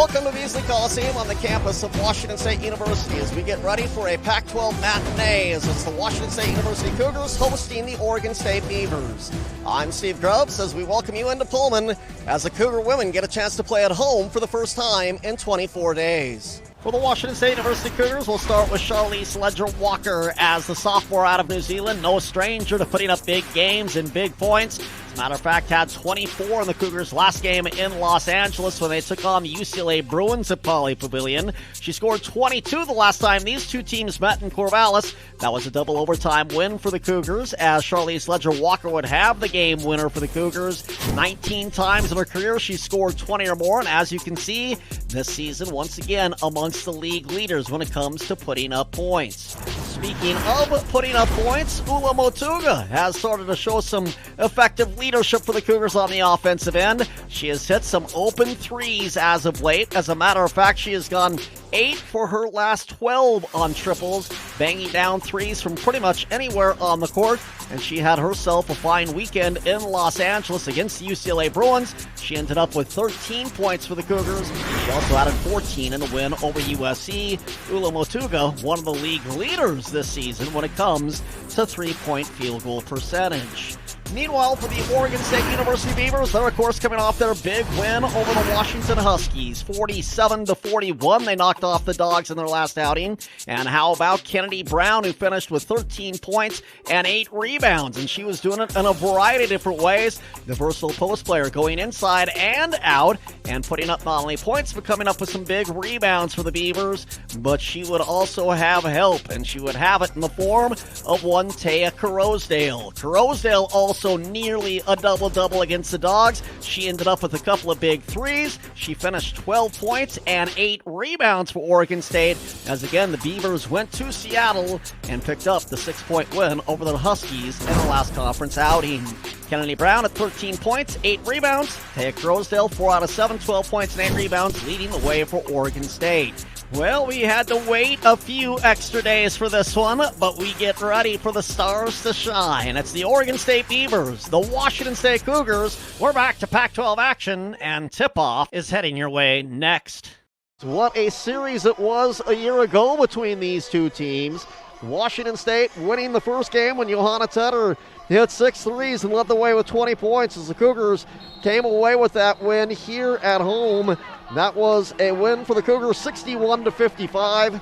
Welcome to Beasley Coliseum on the campus of Washington State University as we get ready for a Pac-12 matinee as it's the Washington State University Cougars hosting the Oregon State Beavers. I'm Steve Grubbs as we welcome you into Pullman as the Cougar women get a chance to play at home for the first time in 24 days. For the Washington State University Cougars, we'll start with Charlize Ledger-Walker as the sophomore out of New Zealand. No stranger to putting up big games and big points. As a matter of fact, had 24 in the Cougars' last game in Los Angeles when they took on the UCLA Bruins at Pauley Pavilion. She scored 22 the last time these two teams met in Corvallis. That was a double overtime win for the Cougars, as Charlize Ledger-Walker would have the game winner for the Cougars. 19 times in her career, she scored 20 or more, and as you can see, this season, once again, amongst the league leaders when it comes to putting up points. Speaking of putting up points, Ula Motuga has started to show some effective leadership for the Cougars on the offensive end. She has hit some open threes as of late. As a matter of fact, she has gone 8 for her last 12 on triples, banging down threes from pretty much anywhere on the court, and she had herself a fine weekend in Los Angeles against the UCLA Bruins. She ended up with 13 points for the Cougars. She also added 14 in the win over USC. Ula Motuga, one of the league leaders this season when it comes to three-point field goal percentage. Meanwhile, for the Oregon State University Beavers, they're, of course, coming off their big win over the Washington Huskies. 47-41, they knocked off the Dogs in their last outing. And how about Kennedy Brown, who finished with 13 points and 8 rebounds? And she was doing it in a variety of different ways. The versatile post player going inside and out and putting up not only points, but coming up with some big rebounds for the Beavers. But she would also have help, and she would have it in the form of one Taya Carosedale. Carosedale also nearly a double-double against the Dogs. She ended up with a couple of big threes. She finished 12 points and 8 rebounds for Oregon State, as again the Beavers went to Seattle and picked up the 6-point win over the Huskies in the last conference outing. Kennedy Brown at 13 points, 8 rebounds. Taya Carosedale, 4 out of 7, 12 points and 8 rebounds, leading the way for Oregon State. Well, we had to wait a few extra days for this one, but we get ready for the stars to shine. It's the Oregon State Beavers, the Washington State Cougars. We're back to Pac-12 action, and tip-off is heading your way next. What a series it was a year ago between these two teams. Washington State winning the first game when Johanna Tedder hit 6 threes and led the way with 20 points as the Cougars came away with that win here at home. That was a win for the Cougars, 61-55.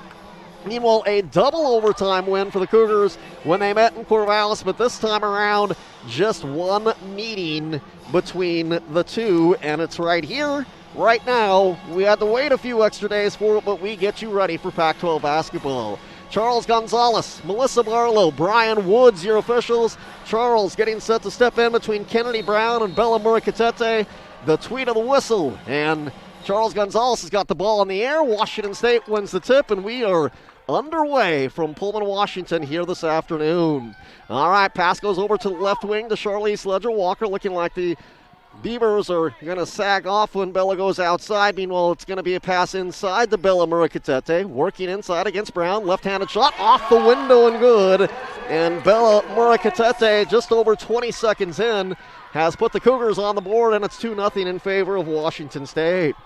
Meanwhile, a double overtime win for the Cougars when they met in Corvallis, but this time around, just one meeting between the two, and it's right here, right now. We had to wait a few extra days for it, but we get you ready for Pac-12 basketball. Charles Gonzalez, Melissa Barlow, Brian Woods, your officials. Charles getting set to step in between Kennedy Brown and Bella Murikatete. The tweet of the whistle, and Charles Gonzalez has got the ball in the air. Washington State wins the tip, and we are underway from Pullman, Washington here this afternoon. All right, pass goes over to the left wing to Charlize Ledger-Walker, looking like the Beavers are going to sag off when Bella goes outside. Meanwhile, it's going to be a pass inside to Bella Murikatete, working inside against Brown. Left-handed shot off the window and good. And Bella Murikatete, just over 20 seconds in, has put the Cougars on the board, and it's 2-0 in favor of Washington State.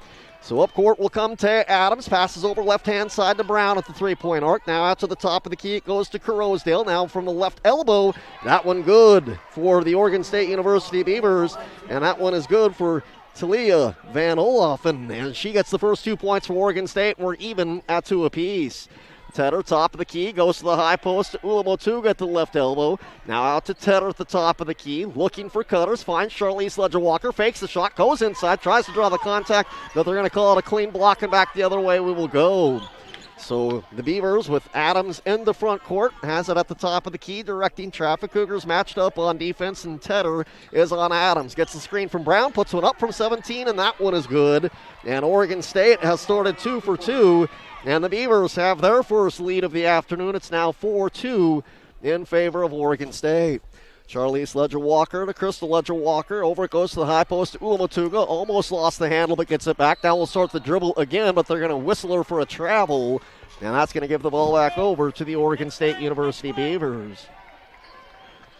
So up court will come Taya Adams. Passes over left-hand side to Brown at the three-point arc. Now out to the top of the key. It goes to Carosedale. Now from the left elbow. That one good for the Oregon State University Beavers. And that one is good for Talia Van Olhoffen. And she gets the first 2 points for Oregon State. We're even at 2 apiece. Tedder, top of the key, goes to the high post to Ula Motuga at the left elbow. Now out to Tedder at the top of the key, looking for cutters, finds Charlize Ledger-Walker, fakes the shot, goes inside, tries to draw the contact, but they're going to call it a clean block, and back the other way we will go. So the Beavers with Adams in the front court, has it at the top of the key, directing traffic. Cougars matched up on defense, and Tedder is on Adams. Gets the screen from Brown, puts one up from 17, and that one is good. And Oregon State has started 2 for 2. And the Beavers have their first lead of the afternoon. It's now 4-2 in favor of Oregon State. Charlize Ledger-Walker to Crystal Ledger-Walker. Over it goes to the high post to Ula Motuga. Almost lost the handle, but gets it back. Now we'll start the dribble again, but they're going to whistle her for a travel. And that's going to give the ball back over to the Oregon State University Beavers.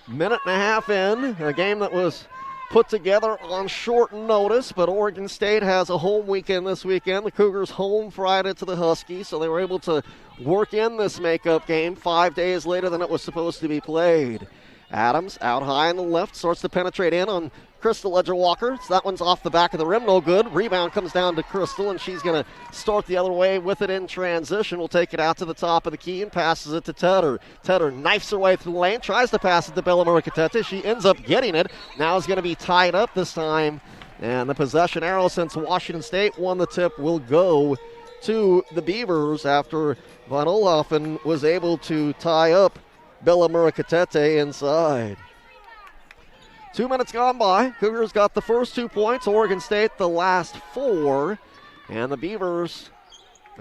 Minute and a half in, a game that was put together on short notice, but Oregon State has a home weekend this weekend. The Cougars home Friday to the Huskies, so they were able to work in this makeup game 5 days later than it was supposed to be played. Adams out high on the left, starts to penetrate in on Crystal Ledger-Walker. So that one's off the back of the rim, no good. Rebound comes down to Crystal, and she's going to start the other way with it in transition. Will take it out to the top of the key and passes it to Tedder. Tedder knifes her way through the lane, tries to pass it to Bella Muricatete. She ends up getting it. Now is going to be tied up this time. And the possession arrow, since Washington State won the tip, will go to the Beavers after Von Oelhoffen was able to tie up Bella Muricatete inside. 2 minutes gone by. Cougars got the first 2 points. Oregon State the last 4. And the Beavers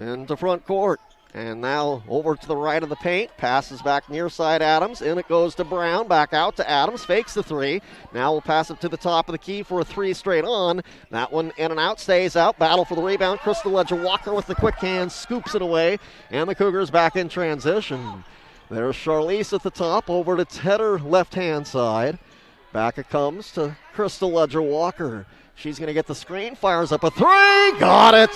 into front court. And now over to the right of the paint. Passes back near side Adams. In it goes to Brown. Back out to Adams. Fakes the three. Now we'll pass it to the top of the key for a three straight on. That one in and out. Stays out. Battle for the rebound. Crystal Ledger-Walker with the quick hand. Scoops it away. And the Cougars back in transition. There's Charlize at the top. Over to Tedder left-hand side. Back it comes to Crystal Ledger-Walker. She's going to get the screen. Fires up a three. Got it.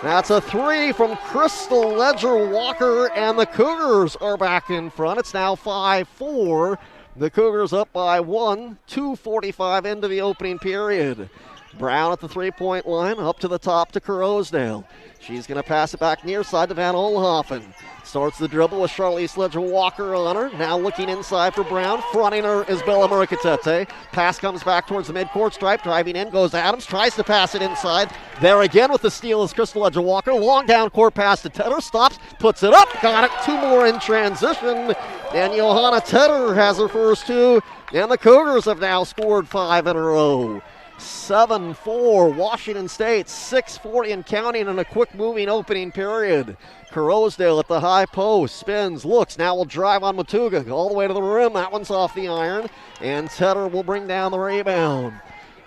That's a three from Crystal Ledger-Walker, and the Cougars are back in front. It's now 5-4. The Cougars up by 1, 2:45 into the opening period. Brown at the three-point line, up to the top to Corosdale. She's going to pass it back near side to Van Oelhoffen. Starts the dribble with Charlize Ledger-Walker on her. Now looking inside for Brown. Fronting her is Bella Muricatete. Pass comes back towards the midcourt stripe. Driving in goes Adams. Tries to pass it inside. There again with the steal is Crystal Ledger-Walker. Long down court pass to Tedder. Stops. Puts it up. Got it. 2 more in transition. And Johanna Tedder has her first 2. And the Cougars have now scored 5 in a row. 7-4 Washington State, 6:40 and counting in a quick moving opening period. Corosdale at the high post, spins, looks, now will drive on Matuga all the way to the rim. That one's off the iron, and Tedder will bring down the rebound.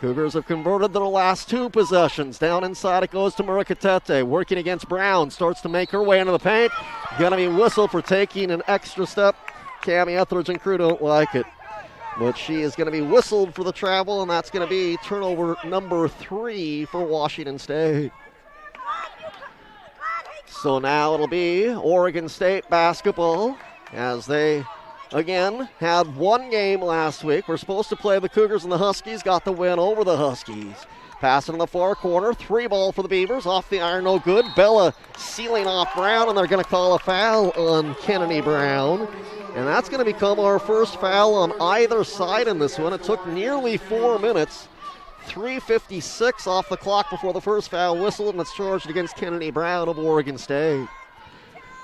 Cougars have converted their last 2 possessions. Down inside it goes to Muricatete, working against Brown, starts to make her way into the paint. Gonna be whistled for taking an extra step. Cammie Etheridge and crew don't like it. But she is going to be whistled for the travel, and that's going to be turnover number 3 for Washington State. So now it'll be Oregon State basketball as they, again, had 1 game last week. We're supposed to play the Cougars, and the Huskies got the win over the Huskies. Passing in the far corner, 3 ball for the Beavers, off the iron, no good. Bella sealing off Brown, and they're going to call a foul on Kennedy Brown. And that's going to become our first foul on either side in this one. It took nearly 4 minutes. 3:56 off the clock before the first foul whistled, and it's charged against Kennedy Brown of Oregon State.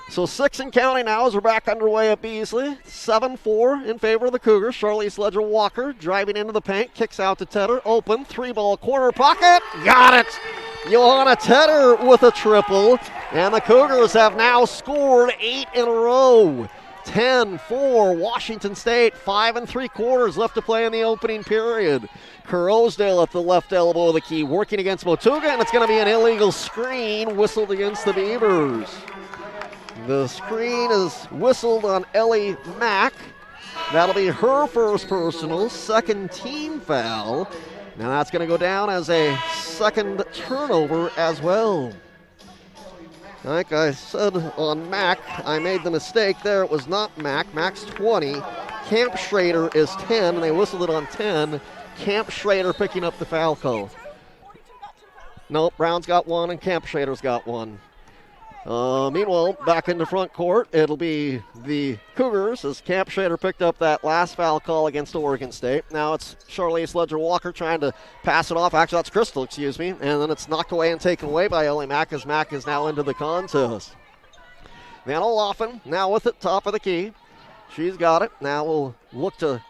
So 6 and counting now as we're back underway at Beasley. 7-4 in favor of the Cougars. Charlize Ledger-Walker driving into the paint, kicks out to Tedder. Open, 3-ball corner pocket. Got it! Johanna Tedder with a triple. And the Cougars have now scored 8 in a row. 10-4 Washington State, 5 3/4 left to play in the opening period. Corosdale at the left elbow of the key, working against Motuga, and it's going to be an illegal screen whistled against the Beavers. The screen is whistled on Ellie Mack. That'll be her first personal, 2nd team foul. Now that's going to go down as a 2nd turnover as well. Like I said on Mack, I made the mistake there. It was not Mack. Mack's 20. Camp Schrader is 10, and they whistled it on 10. Camp Schrader picking up the foul call. Nope, Brown's got 1, and Camp Schrader's got 1. Meanwhile, back into front court, it'll be the Cougars as Camp Schrader picked up that last foul call against Oregon State. Now it's Charlize Ledger-Walker trying to pass it off. Actually, that's Crystal, excuse me. And then it's knocked away and taken away by Ellie Mack as Mack is now into the contest. Van Oelhoffen now with it, top of the key. She's got it. Now we'll look to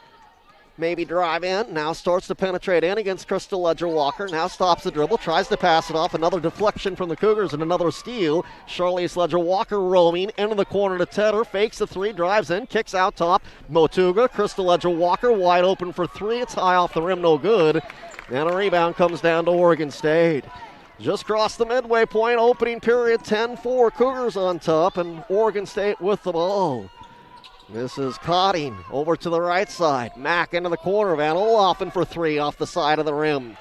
maybe drive in. Now starts to penetrate in against Crystal Ledger-Walker. Now stops the dribble, tries to pass it off. Another deflection from the Cougars and another steal. Charlize Ledger-Walker roaming into the corner to Tedder. Fakes the 3, drives in, kicks out top. Motuga, Crystal Ledger-Walker wide open for 3. It's high off the rim, no good. And a rebound comes down to Oregon State. Just crossed the midway point, opening period 10-4. Cougars on top, and Oregon State with the ball. This is Cotting over to the right side. Mack into the corner. Van Olhoffen for three off the side of the rim.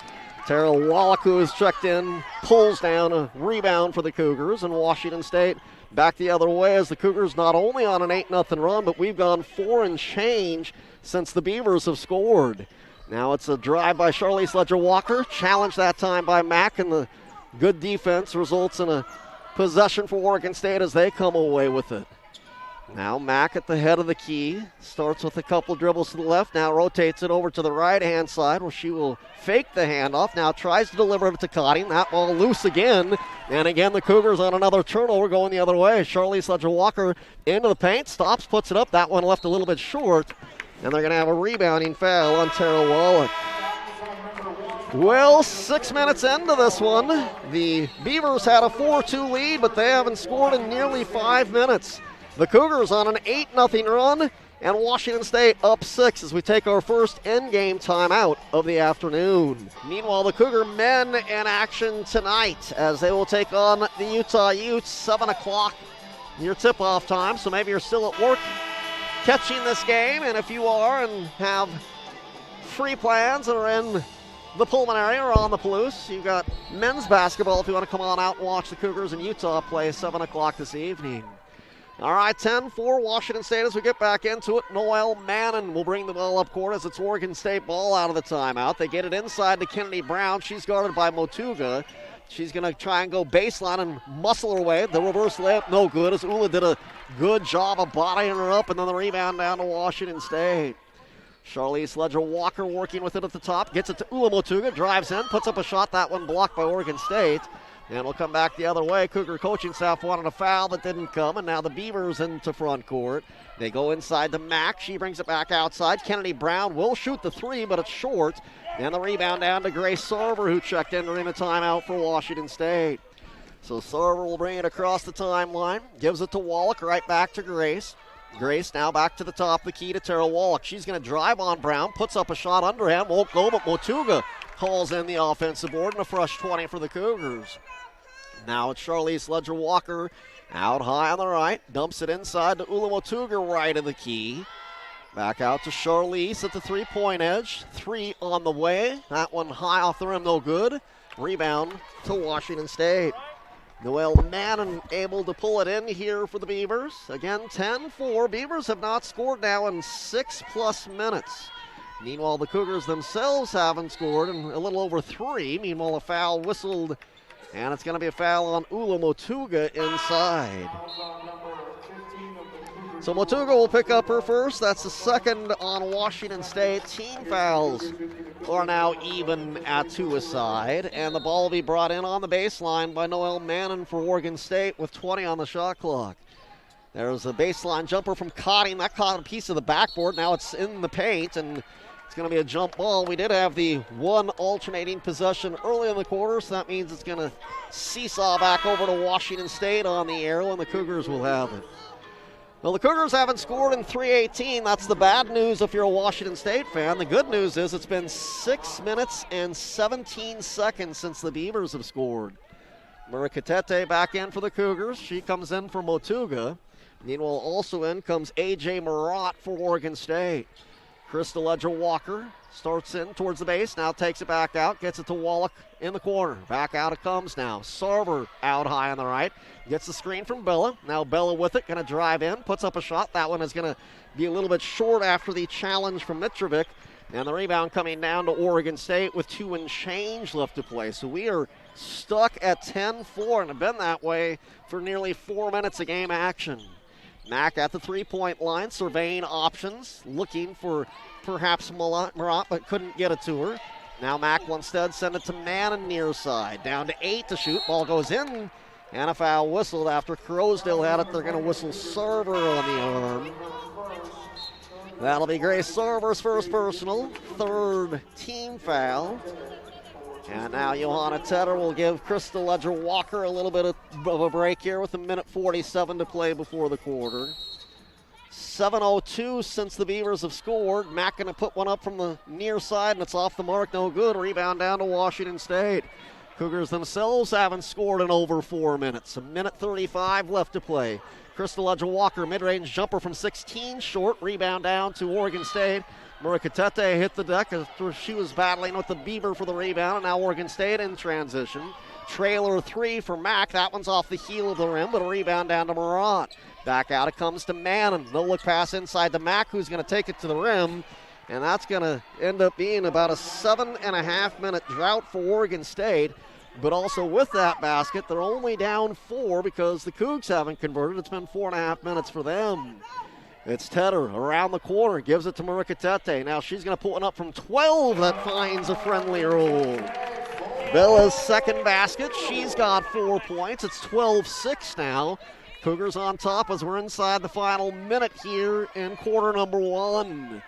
Tara Wallach, who is checked in, pulls down a rebound for the Cougars, and Washington State back the other way as the Cougars not only on an 8-0 run, but we've gone 4 and change since the Beavers have scored. Now it's a drive by Charlize Ledger-Walker, challenged that time by Mack, and the good defense results in a possession for Oregon State as they come away with it. Now Mack at the head of the key, starts with a couple dribbles to the left, now rotates it over to the right-hand side where she will fake the handoff, now tries to deliver it to Cotting, that ball loose again, and again the Cougars on another turnover going the other way. Charlize Ledger-Walker into the paint, stops, puts it up, that one left a little bit short, and they're going to have a rebounding foul on Tara Wallach. Well, 6 minutes into this one, the Beavers had a 4-2 lead, but they haven't scored in nearly 5 minutes. The Cougars on an 8-0 run, and Washington State up 6 as we take our first endgame timeout of the afternoon. Meanwhile, the Cougar men in action tonight as they will take on the Utah Utes, 7 o'clock, your tip-off time, so maybe you're still at work catching this game, and if you are and have free plans or in the Pulmonary or on the Palouse, you've got men's basketball if you want to come on out and watch the Cougars in Utah play 7 o'clock this evening. All right, 10-4 Washington State as we get back into it. Noelle Mannon will bring the ball up court as it's Oregon State ball out of the timeout. They get it inside to Kennedy Brown. She's guarded by Motuga. She's going to try and go baseline and muscle her way. The reverse layup, no good, as Ula did a good job of bodying her up, and then the rebound down to Washington State. Charlize Ledger-Walker working with it at the top. Gets it to Ula Motuga, drives in, puts up a shot. That one blocked by Oregon State. And we'll come back the other way. Cougar coaching staff wanted a foul that didn't come, and now the Beavers into front court. They go inside to Mack. She brings it back outside. Kennedy Brown will shoot the three, but it's short. And the rebound down to Grace Sarver, who checked in during the timeout for Washington State. So Sarver will bring it across the timeline. Gives it to Wallach, right back to Grace. Grace now back to the top of the key to Tara Wallach. She's going to drive on Brown, puts up a shot underhand, won't go, but Motuga calls in the offensive board, and a fresh 20 for the Cougars. Now it's Charlize Ledger-Walker out high on the right, dumps it inside to Ula Motuga right of the key. Back out to Charlize at the three-point edge. Three on the way. That one high off the rim, no good. Rebound to Washington State. Noelle Mannon able to pull it in here for the Beavers. Again, 10-4. Beavers have not scored now in 6+ minutes. Meanwhile, the Cougars themselves haven't scored in a little over 3. Meanwhile, a foul whistled, and it's going to be a foul on Ula Motuga inside. So Motuga will pick up her first. That's the second on Washington State. Team fouls are now even at 2 aside, and the ball will be brought in on the baseline by Noelle Mannon for Oregon State with 20 on the shot clock. There's a baseline jumper from Cotting. That caught a piece of the backboard. Now it's in the paint, and it's going to be a jump ball. We did have the one alternating possession early in the quarter, so that means it's going to seesaw back over to Washington State on the arrow, and the Cougars will have it. Well, the Cougars haven't scored in 3:18. That's the bad news if you're a Washington State fan. The good news is it's been 6 minutes and 17 seconds since the Beavers have scored. Murikatete back in for the Cougars. She comes in for Motuga. Meanwhile, also in comes A.J. Marat for Oregon State. Krista Ledger-Walker starts in towards the base, now takes it back out, gets it to Wallach in the corner. Back out it comes now. Sarver out high on the right, gets the screen from Bella. Now Bella with it, going to drive in, puts up a shot. That one is going to be a little bit short after the challenge from Mitrovic. And the rebound coming down to Oregon State with 2 and change left to play. So we are stuck at 10-4 and have been that way for nearly 4 minutes of game action. Mack at the three-point line, surveying options, looking for perhaps Marat, but couldn't get it to her. Now Mack will instead send it to Mannon near side. Down to 8 to shoot. Ball goes in, and a foul whistled after Crowsdale had it. They're going to whistle Sarver on the arm. That'll be Grace Sarver's first personal, third team foul. And now Johanna Tedder will give Krista Ledger-Walker a little bit of a break here with 1:47 to play before the quarter. 7:02 since the Beavers have scored. Mack going to put one up from the near side, and it's off the mark, no good. Rebound down to Washington State. Cougars themselves haven't scored in over 4 minutes. 1:35 left to play. Crystal Ledger-Walker, mid-range jumper from 16, short. Rebound down to Oregon State. Murakatete hit the deck after she was battling with the Beaver for the rebound, and now Oregon State in transition. Trailer 3 for Mack. That one's off the heel of the rim, but a rebound down to Murat. Back out it comes to Mannon. No look pass inside to Mack, who's going to take it to the rim. And that's going to end up being about a 7.5-minute drought for Oregon State. But also with that basket, they're only down 4 because the Cougs haven't converted. It's been 4.5 minutes for them. It's Tedder around the corner, gives it to Murakatete. Now she's going to put one up from 12 that finds a friendly roll. Bella's second basket. She's got 4 points. It's 12-6 now. Cougars on top as we're inside the final minute here in quarter number 1.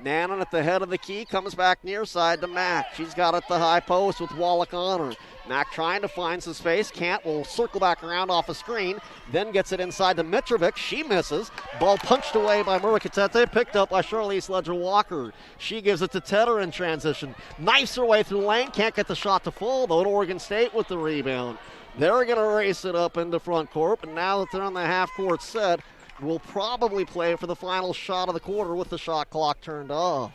Nannon at the head of the key, comes back near side to Mack. She's got it at the high post with Wallach on her. Mack trying to find some space, can't, will circle back around off a screen, then gets it inside to Mitrovic. She misses. Ball punched away by Murakatete, picked up by Charlize Ledger-Walker. She gives it to Tedder in transition. Knifes her way through the lane, can't get the shot to fall, though, at Oregon State with the rebound. They're going to race it up into front court, but now that they're on the half-court set, will probably play for the final shot of the quarter with the shot clock turned off.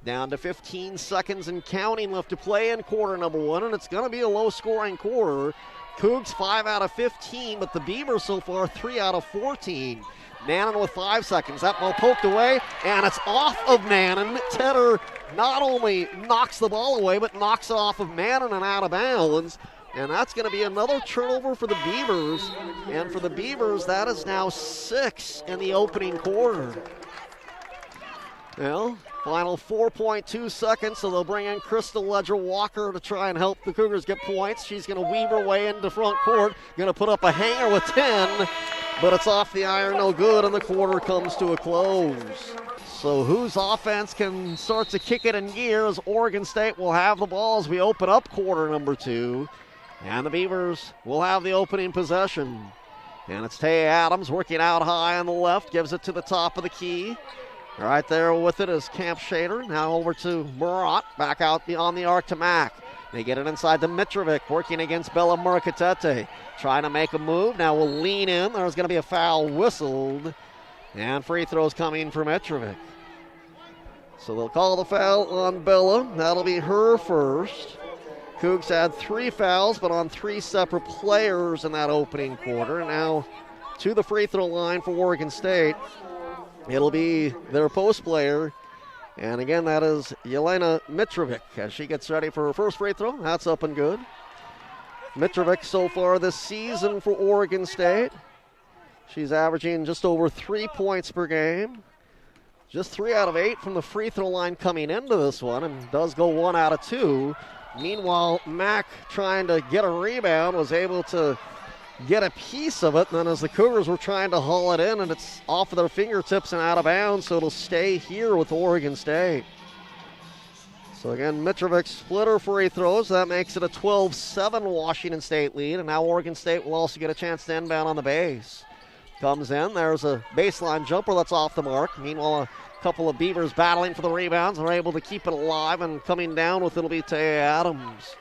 Down to 15 seconds and counting left to play in quarter number 1, and it's going to be a low-scoring quarter. Cougs 5 out of 15, but the Beavers so far 3 out of 14. Nannon with 5 seconds. That ball poked away, and it's off of Nannon. Tedder not only knocks the ball away, but knocks it off of Nannon and out of bounds. And that's going to be another turnover for the Beavers. And for the Beavers, that is now 6 in the opening quarter. Well, final 4.2 seconds, so they'll bring in Crystal Ledger-Walker to try and help the Cougars get points. She's going to weave her way into front court. Going to put up a hanger with 10, but it's off the iron, no good, and the quarter comes to a close. So whose offense can start to kick it in gear as Oregon State will have the ball as we open up quarter number 2. And the Beavers will have the opening possession. And it's Taya Adams working out high on the left, gives it to the top of the key. Right there with it is Camp Shader. Now over to Murat, back out on the arc to Mack. They get it inside to Mitrovic, working against Bella Murakatete. Trying to make a move, now will lean in. There's going to be a foul whistled. And free throws coming for Mitrovic. So they'll call the foul on Bella. That'll be her first. Cougs had 3 fouls, but on 3 separate players in that opening quarter. Now to the free throw line for Oregon State. It'll be their post player. And again, that is Yelena Mitrovic as she gets ready for her first free throw. That's up and good. Mitrovic so far this season for Oregon State. She's averaging just over 3 points per game. Just 3 out of 8 from the free throw line coming into this one, and does go 1 out of 2. Meanwhile, Mack trying to get a rebound, was able to get a piece of it. And then as the Cougars were trying to haul it in, and it's off of their fingertips and out of bounds, so it'll stay here with Oregon State. So again, Mitrovic split her free throws. That makes it a 12-7 Washington State lead. And now Oregon State will also get a chance to inbound on the base. Comes in, there's a baseline jumper that's off the mark. Meanwhile, a couple of Beavers battling for the rebounds are able to keep it alive, and coming down with it'll be Taya Adams.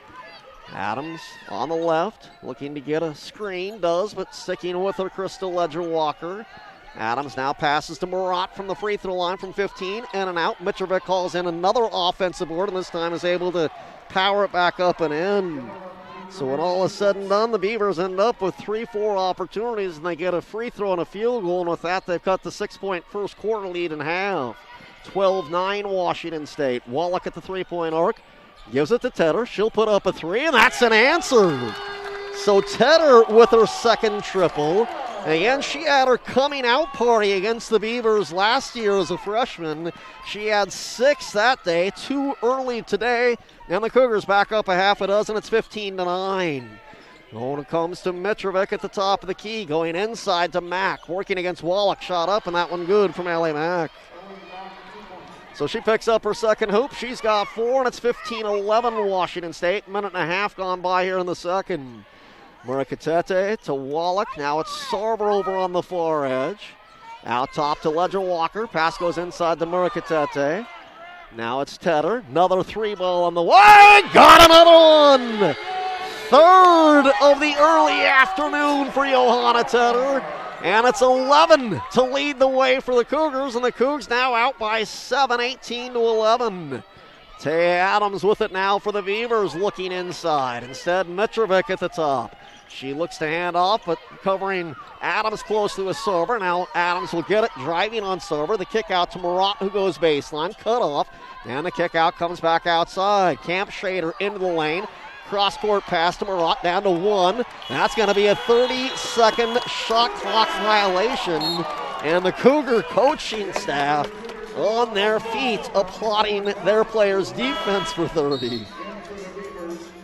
Adams on the left, looking to get a screen, does, but sticking with her Crystal Ledger-Walker. Adams now passes to Murat from the free throw line from 15, in and out. Mitrovic calls in another offensive board, and this time is able to power it back up and in. So when all is said and done, the Beavers end up with 3-4 opportunities, and they get a free throw and a field goal, and with that, they've cut the 6-point first quarter lead in half. 12-9 Washington State. Wallach at the three-point arc, gives it to Tedder. She'll put up a 3, and that's an answer. So Tedder with her second triple. And again, she had her coming out party against the Beavers last year as a freshman. She had 6 that day, 2 early today, and the Cougars back up a half a dozen. It's 15-9. When it comes to Mitrovic at the top of the key, going inside to Mack, working against Wallach, shot up, and that one good from Ellie Mack. So she picks up her second hoop. She's got 4, and it's 15-11 Washington State. Minute and a half gone by here in the second. Murakatete to Wallach. Now it's Sarver over on the far edge. Out top to Ledger-Walker. Pass goes inside to Murakatete. Now it's Tedder. Another 3 ball on the way. Got another one! third of the early afternoon for Johanna Tedder. And it's 11 to lead the way for the Cougars, and the Cougs now out by 7, 18-11. Taya Adams with it now for the Beavers, looking inside. Instead, Mitrovic at the top. She looks to hand off, but covering Adams close to a server. Now Adams will get it, driving on server. The kick out to Murat, who goes baseline, cut off. And the kick out comes back outside. Camp Shader into the lane. Cross-court pass to Murat, down to 1. That's going to be a 30-second shot clock violation. And the Cougar coaching staff on their feet, applauding their players' defense for 30.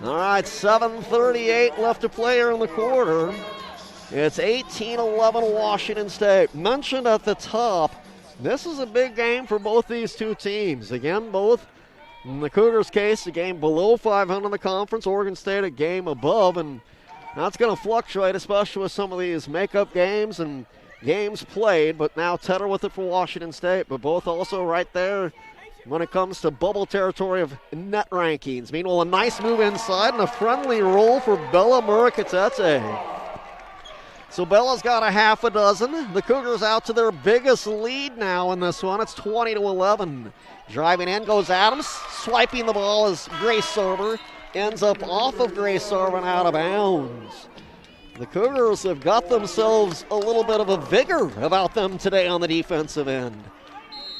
All right, 7:38 left to play in the quarter. It's 18-11 Washington State. Mentioned at the top, this is a big game for both these two teams. Again, both, in the Cougars' case, a game below 500 in the conference. Oregon State a game above, and that's going to fluctuate, especially with some of these makeup games and games played. But now Tedder with it for Washington State, but both also right there when it comes to bubble territory of net rankings. Meanwhile, a nice move inside and a friendly roll for Bella Murakatete. So Bella's got a half a dozen. The Cougars out to their biggest lead now in this one. It's 20-11. Driving in goes Adams, swiping the ball as Grace Server ends up off of Grace Server and out of bounds. The Cougars have got themselves a little bit of a vigor about them today on the defensive end.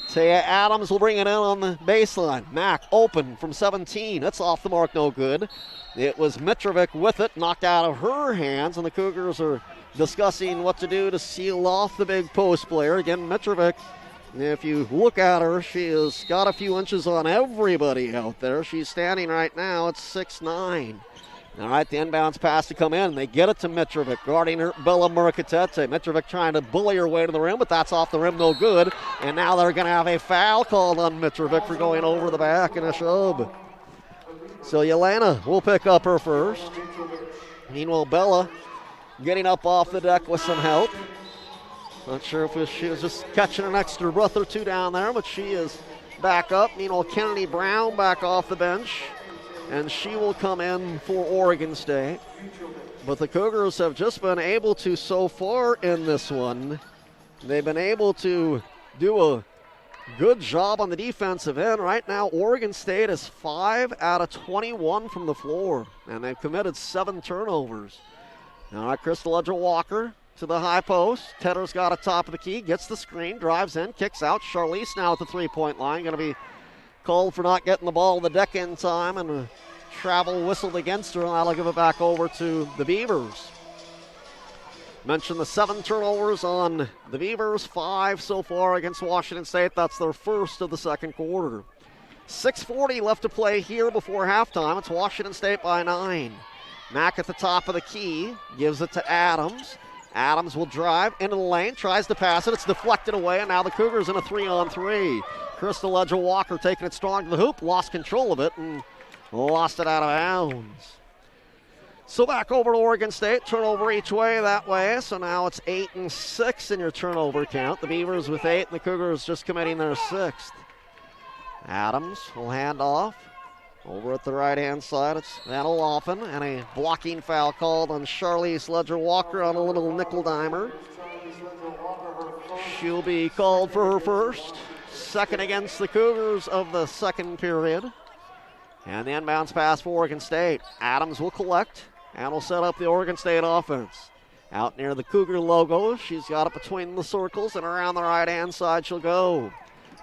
Taya Adams will bring it in on the baseline. Mack open from 17. That's off the mark, no good. It was Mitrovic with it, knocked out of her hands, and the Cougars are discussing what to do to seal off the big post player. Again, Mitrovic, if you look at her, she has got a few inches on everybody out there. She's standing right now at 6'9". All right, the inbounds pass to come in. They get it to Mitrovic, guarding her, Bella Murakatete. Mitrovic trying to bully her way to the rim, but that's off the rim, no good. And now they're going to have a foul called on Mitrovic for going over the back and a shove. So Yelena will pick up her first. Meanwhile, Bella getting up off the deck with some help. Not sure if she was just catching an extra breath or two down there, but she is back up. Meanwhile, Kennedy Brown back off the bench, and she will come in for Oregon State. But the Cougars have just been able to, so far in this one, they've been able to do a good job on the defensive end. Right now, Oregon State is 5 out of 21 from the floor, and they've committed 7 turnovers. All right, Crystal Edger-Walker to the high post. Tedder's got a top of the key, gets the screen, drives in, kicks out. Charlize now at the three-point line, going to be called for not getting the ball in the deck in time, and a travel whistled against her, and that'll give it back over to the Beavers. Mentioned the 7 turnovers on the Beavers, 5 so far against Washington State. That's their first of the second quarter. 6:40 left to play here before halftime. It's Washington State by 9. Mack at the top of the key, gives it to Adams. Adams will drive into the lane, tries to pass it. It's deflected away, and now the Cougars in a 3-on-3. Crystal Edger-Walker taking it strong to the hoop, lost control of it, and lost it out of bounds. So back over to Oregon State, turnover each way that way. So now it's 8 and 6 in your turnover count. The Beavers with 8, and the Cougars just committing their 6th. Adams will hand off. Over at the right-hand side, it's Vanna Laughlin, and a blocking foul called on Charlize Edger-Walker on a little nickel-dimer. She'll be called for her first. Second against the Cougars of the second period. And the inbounds pass for Oregon State. Adams will collect and will set up the Oregon State offense. Out near the Cougar logo, she's got it between the circles, and around the right-hand side she'll go.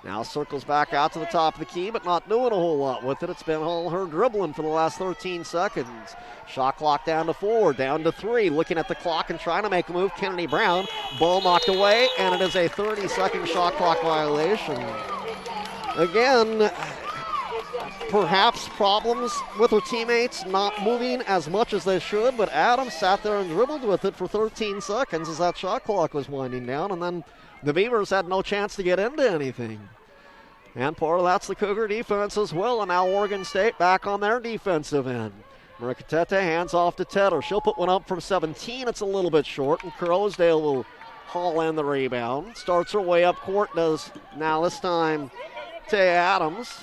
Now circles back out to the top of the key, but not doing a whole lot with it. It's been all her dribbling for the last 13 seconds. Shot clock down to 4, down to 3. Looking at the clock and trying to make a move. Kennedy Brown, ball knocked away, and it is a 30-second shot clock violation. Again, perhaps problems with her teammates not moving as much as they should, but Adams sat there and dribbled with it for 13 seconds as that shot clock was winding down, and then the Beavers had no chance to get into anything. And part of that's the Cougar defense as well, and now Oregon State back on their defensive end. Murakatete hands off to Tedder. She'll put one up from 17. It's a little bit short, and Crowsdale will haul in the rebound. Starts her way up court, does now this time Taya Adams.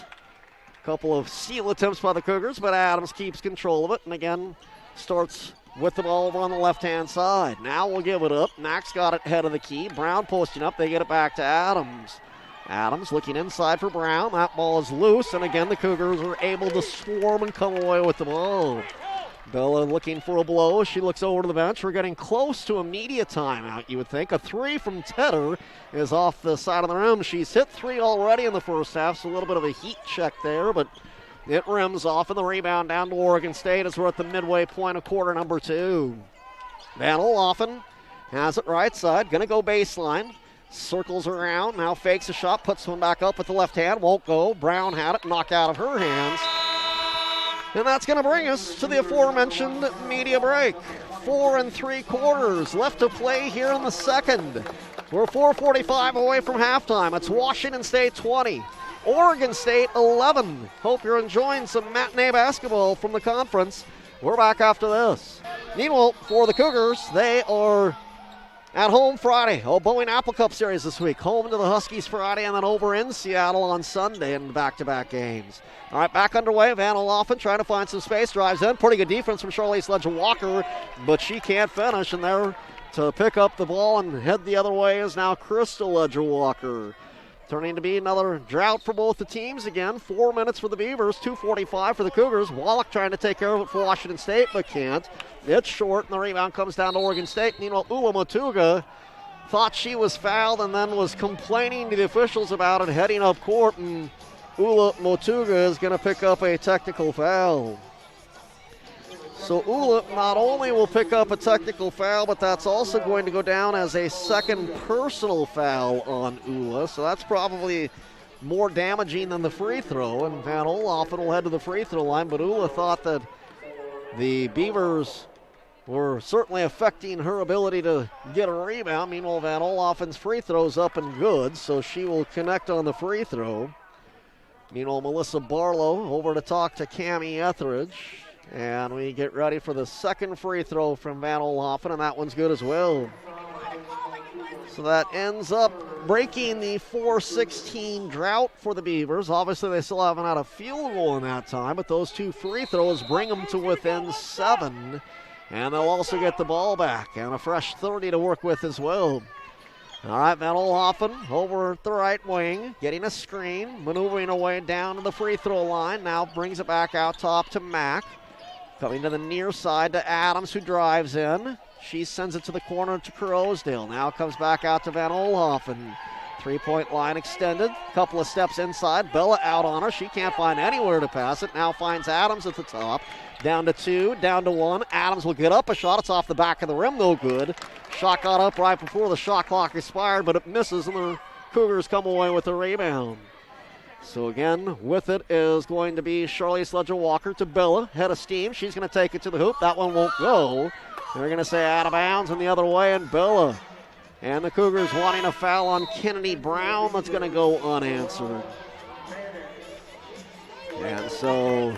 A couple of steal attempts by the Cougars, but Adams keeps control of it. And again, starts with the ball over on the left-hand side. Now we'll give it up. Max got it head of the key. Brown posting up. They get it back to Adams. Adams looking inside for Brown. That ball is loose, and again the Cougars are able to swarm and come away with the ball. Bella looking for a blow. She looks over to the bench. We're getting close to a media timeout, you would think. A three from Tedder is off the side of the rim. She's hit three already in the first half, so a little bit of a heat check there, but it rims off, and the rebound down to Oregon State as we're at the midway point of quarter number 2. Van Olhoffen has it right side. Going to go baseline. Circles around. Now fakes a shot. Puts one back up with the left hand. Won't go. Brown had it. Knocked out of her hands. And that's going to bring us to the aforementioned media break. 4 3/4 left to play here in the second. We're 4:45 away from halftime. It's Washington State 20. Oregon State 11. Hope you're enjoying some matinee basketball from the conference. We're back after this. Meanwhile, for the Cougars, they are at home Friday. Boeing Apple Cup Series this week. Home to the Huskies Friday and then over in Seattle on Sunday in back-to-back games. All right, back underway. Van Olhoffen trying to find some space. Drives in. Pretty good defense from Charlize Ledger-Walker, but she can't finish. And there to pick up the ball and head the other way is now Crystal Ledger-Walker. Turning to be another drought for both the teams again. 4 minutes for the Beavers, 2:45 for the Cougars. Wallach trying to take care of it for Washington State, but can't. It's short, and the rebound comes down to Oregon State. Meanwhile, Ula Motuga thought she was fouled and then was complaining to the officials about it heading up court, and Ula Motuga is going to pick up a technical foul. So Ula not only will pick up a technical foul, but that's also going to go down as a second personal foul on Ula. So that's probably more damaging than the free throw. And Van Olhoffen will head to the free throw line, but Ula thought that the Beavers were certainly affecting her ability to get a rebound. Meanwhile, Van Olhoffen's free throw's up and good, so she will connect on the free throw. Meanwhile, Melissa Barlow over to talk to Cammie Etheridge. And we get ready for the second free throw from Van Olhoffen, and that one's good as well. So that ends up breaking the 4-16 drought for the Beavers. Obviously, they still haven't had a field goal in that time, but those two free throws bring them to within 7. And they'll also get the ball back and a fresh 30 to work with as well. All right, Van Olhoffen over at the right wing, getting a screen, maneuvering away down to the free throw line. Now brings it back out top to Mack. Coming to the near side to Adams, who drives in. She sends it to the corner to Crosdale. Now comes back out to Van Olhoffen. Three-point line extended. Couple of steps inside. Bella out on her. She can't find anywhere to pass it. Now finds Adams at the top. Down to 2, down to 1. Adams will get up a shot. It's off the back of the rim, no good. Shot got up right before the shot clock expired, but it misses, and the Cougars come away with a rebound. So again, with it is going to be Charlize Ledger-Walker to Bella. Head of steam. She's going to take it to the hoop. That one won't go. They're going to say out of bounds and the other way, and Bella. And the Cougars wanting a foul on Kennedy Brown. That's going to go unanswered. And so,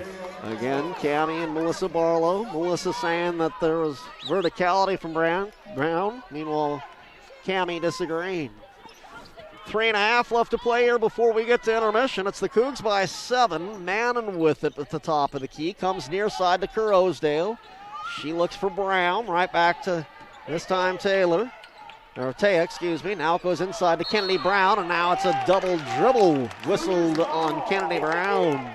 again, Cammie and Melissa Barlow. Melissa saying that there was verticality from Brown. Meanwhile, Cammie disagreeing. 3.5 left to play here before we get to intermission. It's the Cougs by 7. Mannon with it at the top of the key. Comes near side to Crosdale. She looks for Brown. Right back to, this time, Taylor. Or Taya, excuse me. Now it goes inside to Kennedy Brown, and now it's a double dribble whistled on Kennedy Brown.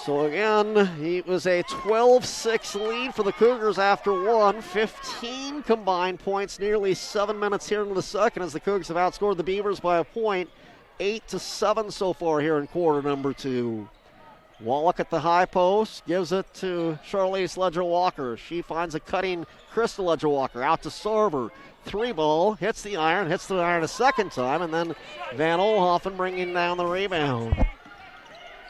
So again, it was a 12-6 lead for the Cougars after 1. 15 combined points, nearly 7 minutes here into the second as the Cougars have outscored the Beavers by a point. 8-7 so far here in quarter number 2. Wallach at the high post, gives it to Charlize Ledger-Walker. She finds a cutting Crystal Ledger-Walker out to server. 3-ball, hits the iron a second time, and then Van Olhoffen bringing down the rebound.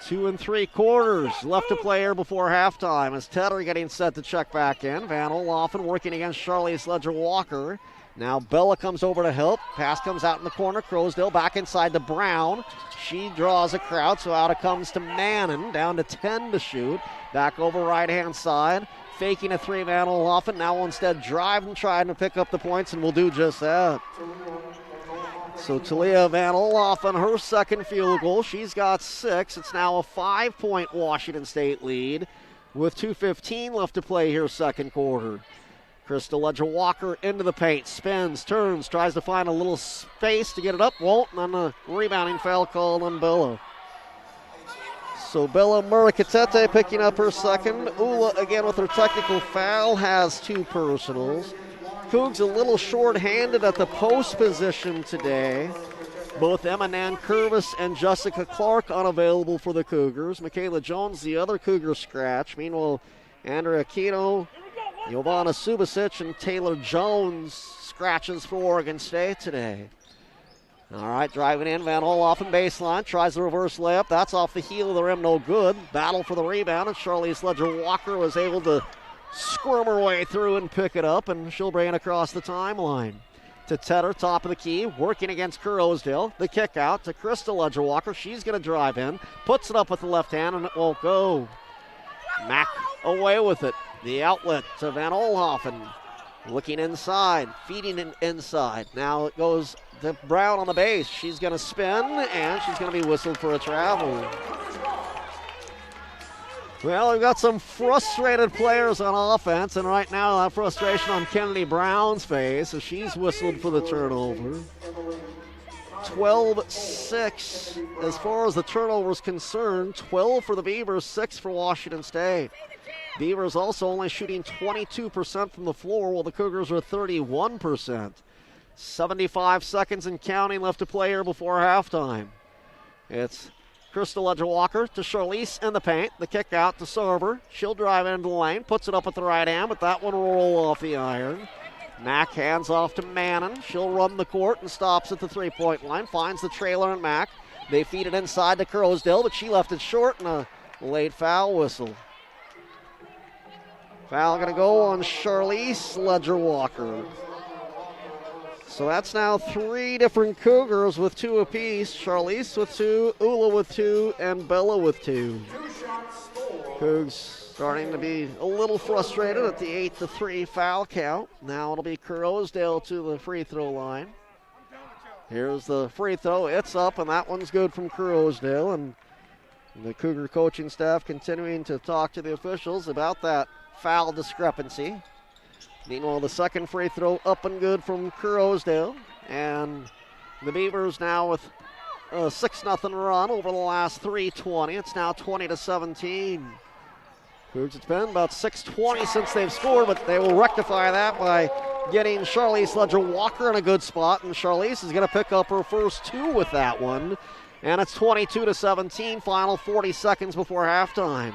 2 3/4 left to play here before halftime as Tedder getting set to check back in. Van Olhoffen working against Charlize Ledger-Walker. Now Bella comes over to help. Pass comes out in the corner. Crosdale back inside to Brown. She draws a crowd, so out it comes to Mannon. Down to 10 to shoot. Back over right-hand side. Faking a 3, Van Olhoffen. Now instead driving, trying to pick up the points, and will do just that. So Talia Van Olhoffen, her second field goal. She's got 6. It's now a 5-point Washington State lead. with 2:15 left to play here, second quarter. Crystal Ledger-Walker into the paint, spins, turns, tries to find a little space to get it up, won't, and then a rebounding foul called on Bella. So Bella Murakatete picking up her second. Ula again with her technical foul, has 2 personals. Cougs a little short-handed at the post position today. Both Emma Nankervis and Jessica Clark unavailable for the Cougars. Michaela Jones, the other Cougar scratch. Meanwhile, Andrea Aquino, Giovanna Subasic, and Taylor Jones scratches for Oregon State today. All right, driving in, Van Olhoffen baseline, tries the reverse layup. That's off the heel of the rim, no good. Battle for the rebound, and Charlize Ledger-Walker was able to squirm her way through and pick it up, and she'll bring it across the timeline. To Tedder, top of the key, working against Rosedale. The kick out to Crystal Ledger-Walker. She's going to drive in, puts it up with the left hand, and it won't go. Mack away with it. The outlet to Van Olhoffen. Looking inside, feeding it inside. Now it goes to Brown on the base. She's going to spin, and she's going to be whistled for a travel. Well, we've got some frustrated players on offense, and right now that frustration on Kennedy Brown's face as she's whistled for the turnover. 12-6 as far as the turnover is concerned. 12 for the Beavers, 6 for Washington State. Beavers also only shooting 22% from the floor, while the Cougars are 31%. 75 seconds and counting left to play here before halftime. It's Crystal Ledger-Walker to Charlize in the paint. The kick out to Sarver. She'll drive into the lane, puts it up with the right hand, but that one will roll off the iron. Mack hands off to Mannon. She'll run the court and stops at the three-point line. Finds the trailer and Mack. They feed it inside to Rosedale, but she left it short and a late foul whistle. Foul going to go on Charlize Ledger-Walker. So that's now 3 different Cougars with 2 apiece. Charlize with 2, Ula with 2, and Bella with 2. Cougs starting to be a little frustrated at the 8-3 foul count. Now it'll be Rosedale to the free throw line. Here's the free throw. It's up, and that one's good from Rosedale. And the Cougar coaching staff continuing to talk to the officials about that foul discrepancy. Meanwhile, the second free throw up and good from Rosedale. And the Beavers now with a 6-0 run over the last 3:20. It's now 20-17. Cougs, it's been about 6:20 since they've scored, but they will rectify that by getting Charlize Ledger-Walker in a good spot. And Charlize is going to pick up her first 2 with that one. And it's 22-17, final 40 seconds before halftime.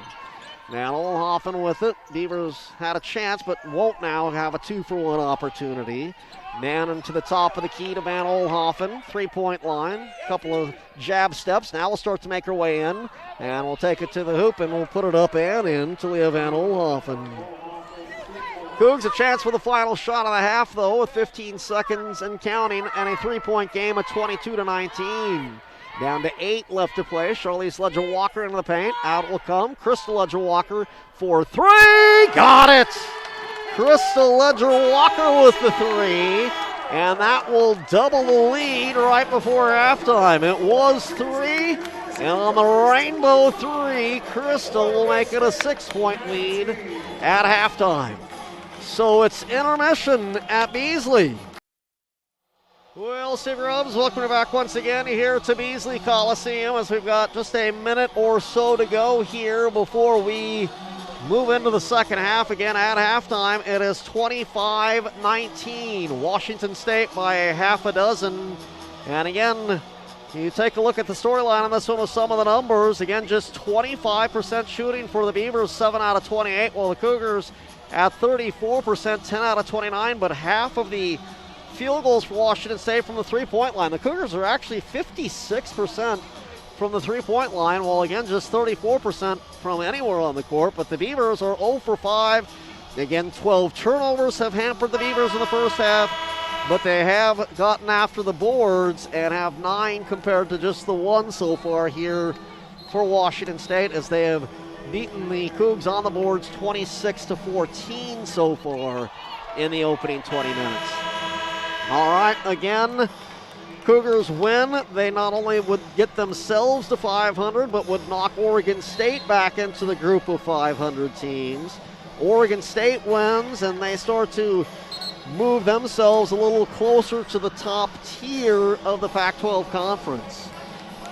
Van Olhoffen with it. Beavers had a chance, but won't now have a 2-for-1 opportunity. Mannon to the top of the key to Van Olhoffen. 3-point line. Couple of jab steps. Now we'll start to make her way in. And we'll take it to the hoop, and we'll put it up and in to Leah Van Olhoffen. Cougs a chance for the final shot of the half, though, with 15 seconds and counting, and a 3-point game at 22-19. Down to 8 left to play. Charlize Ledger-Walker into the paint. Out will come Crystal Ledger-Walker for 3. Got it! Crystal Ledger-Walker with the 3. And that will double the lead right before halftime. It was 3. And on the rainbow 3, Crystal will make it a 6-point lead at halftime. So it's intermission at Beasley. Well, Steve Grubbs, welcome you back once again here to Beasley Coliseum as we've got just a minute or so to go here before we move into the second half. Again, at halftime, it is 25-19. Washington State by a half a dozen. And again, you take a look at the storyline on this one with some of the numbers. Again, just 25% shooting for the Beavers, 7 out of 28, while the Cougars at 34%, 10 out of 29, but half of the field goals for Washington State from the three-point line. The Cougars are actually 56% from the three-point line, while again just 34% from anywhere on the court. But the Beavers are 0 for 5. Again, 12 turnovers have hampered the Beavers in the first half, but they have gotten after the boards and have 9 compared to just the 1 so far here for Washington State, as they have beaten the Cougs on the boards 26-14 so far in the opening 20 minutes. All right, again, Cougars win, they not only would get themselves to 500, but would knock Oregon State back into the group of 500 teams. Oregon State wins, and they start to move themselves a little closer to the top tier of the Pac-12 conference.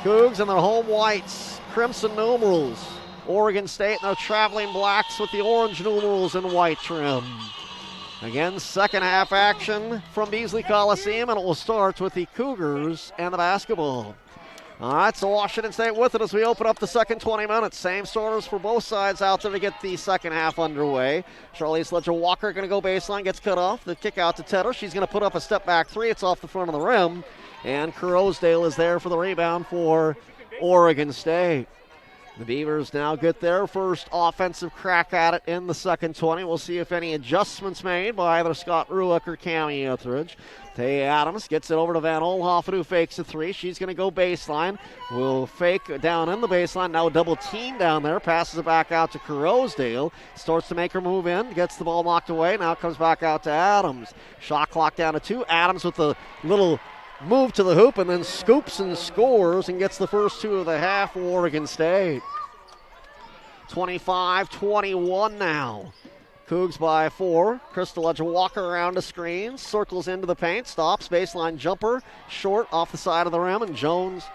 Cougs in their home whites, crimson numerals. Oregon State in their traveling blacks with the orange numerals and white trim. Again, second half action from Beasley Coliseum, and it will start with the Cougars and the basketball. All right, so Washington State with it as we open up the second 20 minutes. Same starters for both sides out there to get the second half underway. Charlize Ledger-Walker going to go baseline, gets cut off. The kick out to Tedder. She's going to put up a step-back three. It's off the front of the rim. And Rosedale is there for the rebound for Oregon State. The Beavers now get their first offensive crack at it in the second 20. We'll see if any adjustments made by either Scott Rueck or Cami Etheridge. Tay Adams gets it over to Van Olhoffen, who fakes a three. She's going to go baseline. Will fake down in the baseline. Now a double team down there. Passes it back out to Rosedale. Starts to make her move in. Gets the ball knocked away. Now comes back out to Adams. Shot clock down to 2. Adams with a little move to the hoop and then scoops and scores and gets the first 2 of the half for Oregon State. 25-21 now. Cougs by 4. Crystal Ledger-Walker around the screen, circles into the paint, stops, baseline jumper, short off the side of the rim, and Jones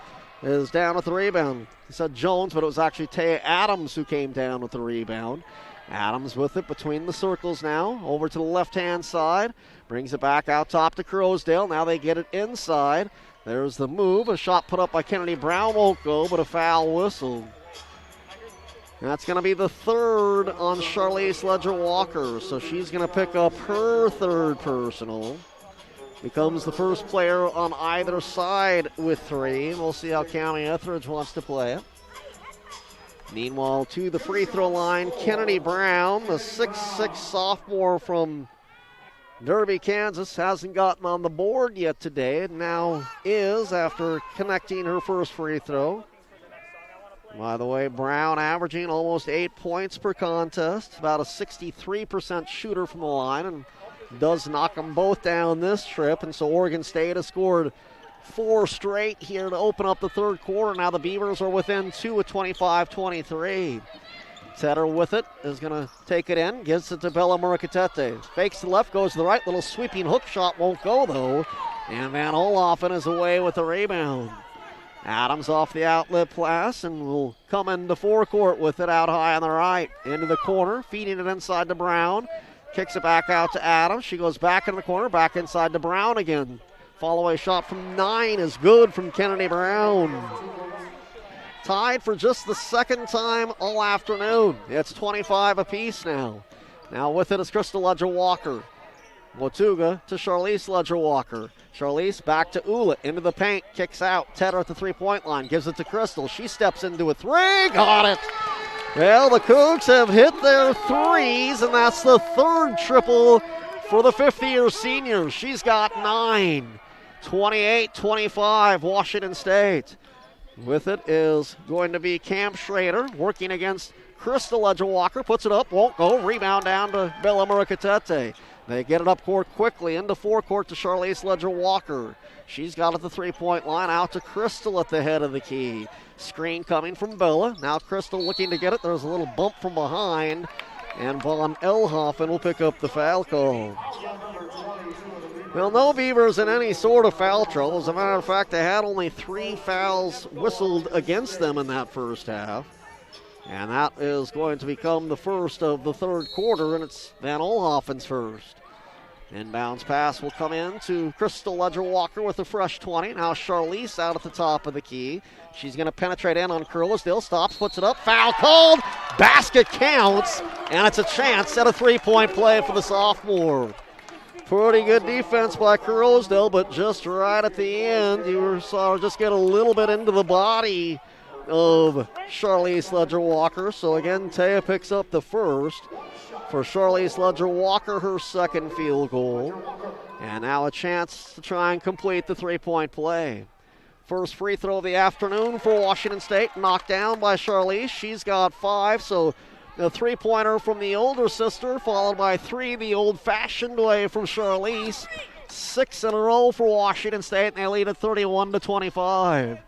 is down with the rebound. He said Jones, but it was actually Taya Adams who came down with the rebound. Adams with it between the circles now, over to the left-hand side, brings it back out top to Rosedale. Now they get it inside. There's the move. A shot put up by Kennedy Brown won't go, but a foul whistle. That's going to be the third on Charlize Ledger-Walker, so she's going to pick up her third personal. Becomes the first player on either side with 3. We'll see how Cami Etheridge wants to play it. Meanwhile, to the free throw line, Kennedy Brown, the 6'6 sophomore from Derby, Kansas, hasn't gotten on the board yet today, and now is after connecting her first free throw. By the way, Brown averaging almost 8 points per contest, about a 63% shooter from the line, and does knock them both down this trip. And so Oregon State has scored 4 straight here to open up the third quarter. Now the Beavers are within 2 at 25-23. Tedder with it is going to take it in, gives it to Bella Murukatete. Fakes the left, goes to the right, little sweeping hook shot won't go though. And Van Olhoffen is away with the rebound. Adams off the outlet pass and will come into forecourt with it out high on the right. Into the corner, feeding it inside to Brown. Kicks it back out to Adams. She goes back in the corner, back inside to Brown again. Follow-away shot from 9 is good from Kennedy Brown. Tied for just the second time all afternoon. It's 25 apiece now. Now with it is Crystal Ledger-Walker. Watuga to Charlize Ledger-Walker. Charlize back to Ulett, into the paint, kicks out. Tedder at the three-point line, gives it to Crystal. She steps into a 3, got it! Well, the Cougs have hit their 3s, and that's the third triple for the fifth-year senior. She's got 9. 28-25, Washington State. With it is going to be Cam Schrader working against Crystal Ledger-Walker. Puts it up, won't go. Rebound down to Bella Murukatete. They get it up court quickly, into forecourt to Charlize Ledger-Walker. She's got it at the three-point line, out to Crystal at the head of the key. Screen coming from Bella. Now Crystal looking to get it. There's a little bump from behind, and Von Elhoffen will pick up the foul call. Well, no Beavers in any sort of foul trouble. As a matter of fact, they had only 3 fouls whistled against them in that first half. And that is going to become the first of the third quarter, and it's Van Olhoffen's first. Inbounds pass will come in to Crystal Ledger-Walker with a fresh 20. Now Charlize out at the top of the key. She's going to penetrate in on Rosedale. Stops, puts it up. Foul called. Basket counts, and it's a chance at a three-point play for the sophomore. Pretty good defense by Rosedale, but just right at the end, you saw her just get a little bit into the body of Charlize Ledger-Walker. So again, Taya picks up the first for Charlize Ledger-Walker, her second field goal. And now a chance to try and complete the three-point play. First free throw of the afternoon for Washington State, knocked down by Charlize. She's got 5, so a three-pointer from the older sister, followed by 3 the old-fashioned way from Charlize. 6 in a row for Washington State, and they lead at 31-25.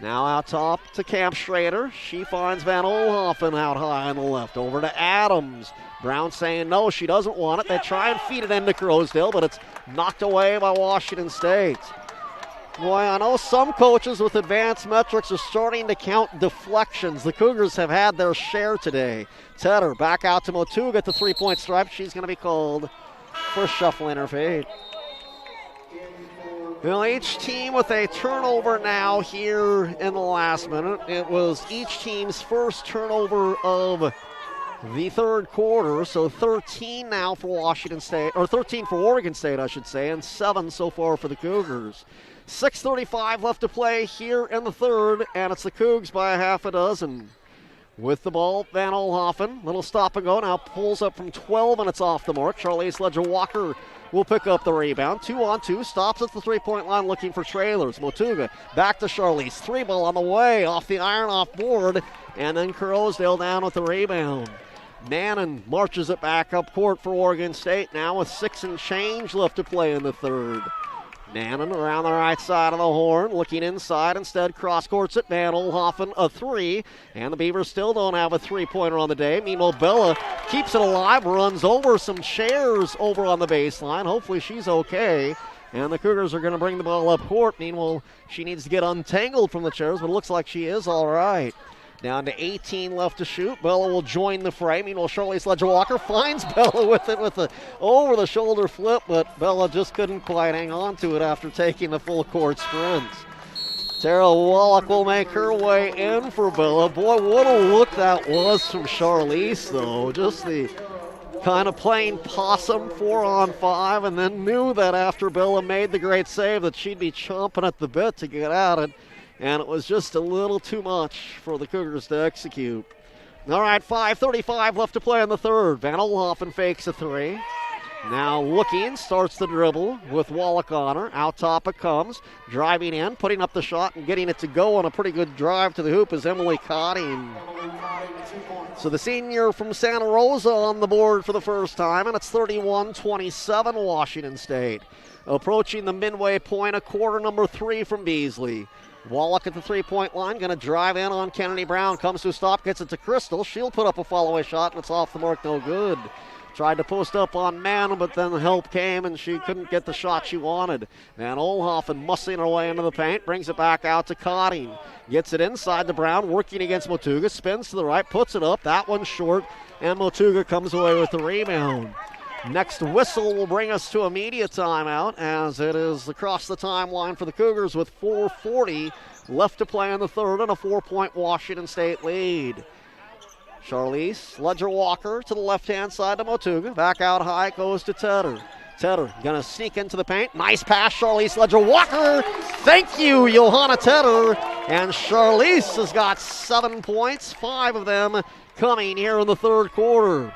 Now out top to Camp Schrader. She finds Van Olhoffen out high on the left. Over to Adams. Brown saying no, she doesn't want it. They try and feed it into Crowsdale, but it's knocked away by Washington State. Boy, I know some coaches with advanced metrics are starting to count deflections. The Cougars have had their share today. Tedder back out to Motuga at the three-point stripe. She's going to be called for shuffling her feet. Well, each team with a turnover now here in the last minute. It was each team's first turnover of the third quarter, so 13 now for Washington State, or 13 for Oregon State, I should say, and 7 so far for the Cougars. 6:35 left to play here in the third, and it's the Cougs by a half a dozen. With the ball, Van Olhoffen, little stop and go, now pulls up from 12, and it's off the mark. Charlize Ledger-Walker will pick up the rebound. 2-on-2, stops at the three-point line looking for trailers. Motuga back to Charlize. 3-ball on the way, off the iron, off board, and then Crowsdale down with the rebound. Mannon marches it back up court for Oregon State now with 6 and change left to play in the third. Mannon around the right side of the horn, looking inside, instead cross courts it. Van Olhoffen a 3, and the Beavers still don't have a three-pointer on the day. Meanwhile, Bella keeps it alive, runs over some chairs over on the baseline. Hopefully she's okay, and the Cougars are going to bring the ball up court. Meanwhile, she needs to get untangled from the chairs, but it looks like she is all right. Down to 18 left to shoot. Bella will join the fray. Meanwhile, Charlize Ledger-Walker finds Bella with it with the over-the-shoulder flip, but Bella just couldn't quite hang on to it after taking the full-court sprint. Tara Wallach will make her way in for Bella. Boy, what a look that was from Charlize, though. Just the kind of playing possum 4-on-5, and then knew that after Bella made the great save that she'd be chomping at the bit to get at it. And it was just a little too much for the Cougars to execute. All right, 5:35 left to play in the third. Van Olhoffen fakes a 3. Now looking, starts the dribble with Wallach on her. Out top it comes, driving in, putting up the shot and getting it to go on a pretty good drive to the hoop is Emily Cotting. So the senior from Santa Rosa on the board for the first time, and it's 31-27 Washington State. Approaching the midway point, a quarter number 3 from Beasley. Wallach at the three-point line, going to drive in on Kennedy Brown. Comes to a stop, gets it to Crystal. She'll put up a follow-away shot, and it's off the mark, no good. Tried to post up on Mann, but then the help came, and she couldn't get the shot she wanted. Van Olhoffen muscling her way into the paint, brings it back out to Cotting. Gets it inside to Brown, working against Motuga, spins to the right, puts it up. That one's short, and Motuga comes away with the rebound. Next whistle will bring us to a media timeout, as it is across the timeline for the Cougars with 4:40 left to play in the third and a 4-point Washington State lead. Charlize Ledger-Walker to the left-hand side to Motuga. Back out high goes to Tedder. Tedder going to sneak into the paint. Nice pass, Charlize Ledger-Walker. Thank you, Johanna Tedder. And Charlize has got 7 points, 5 of them coming here in the third quarter.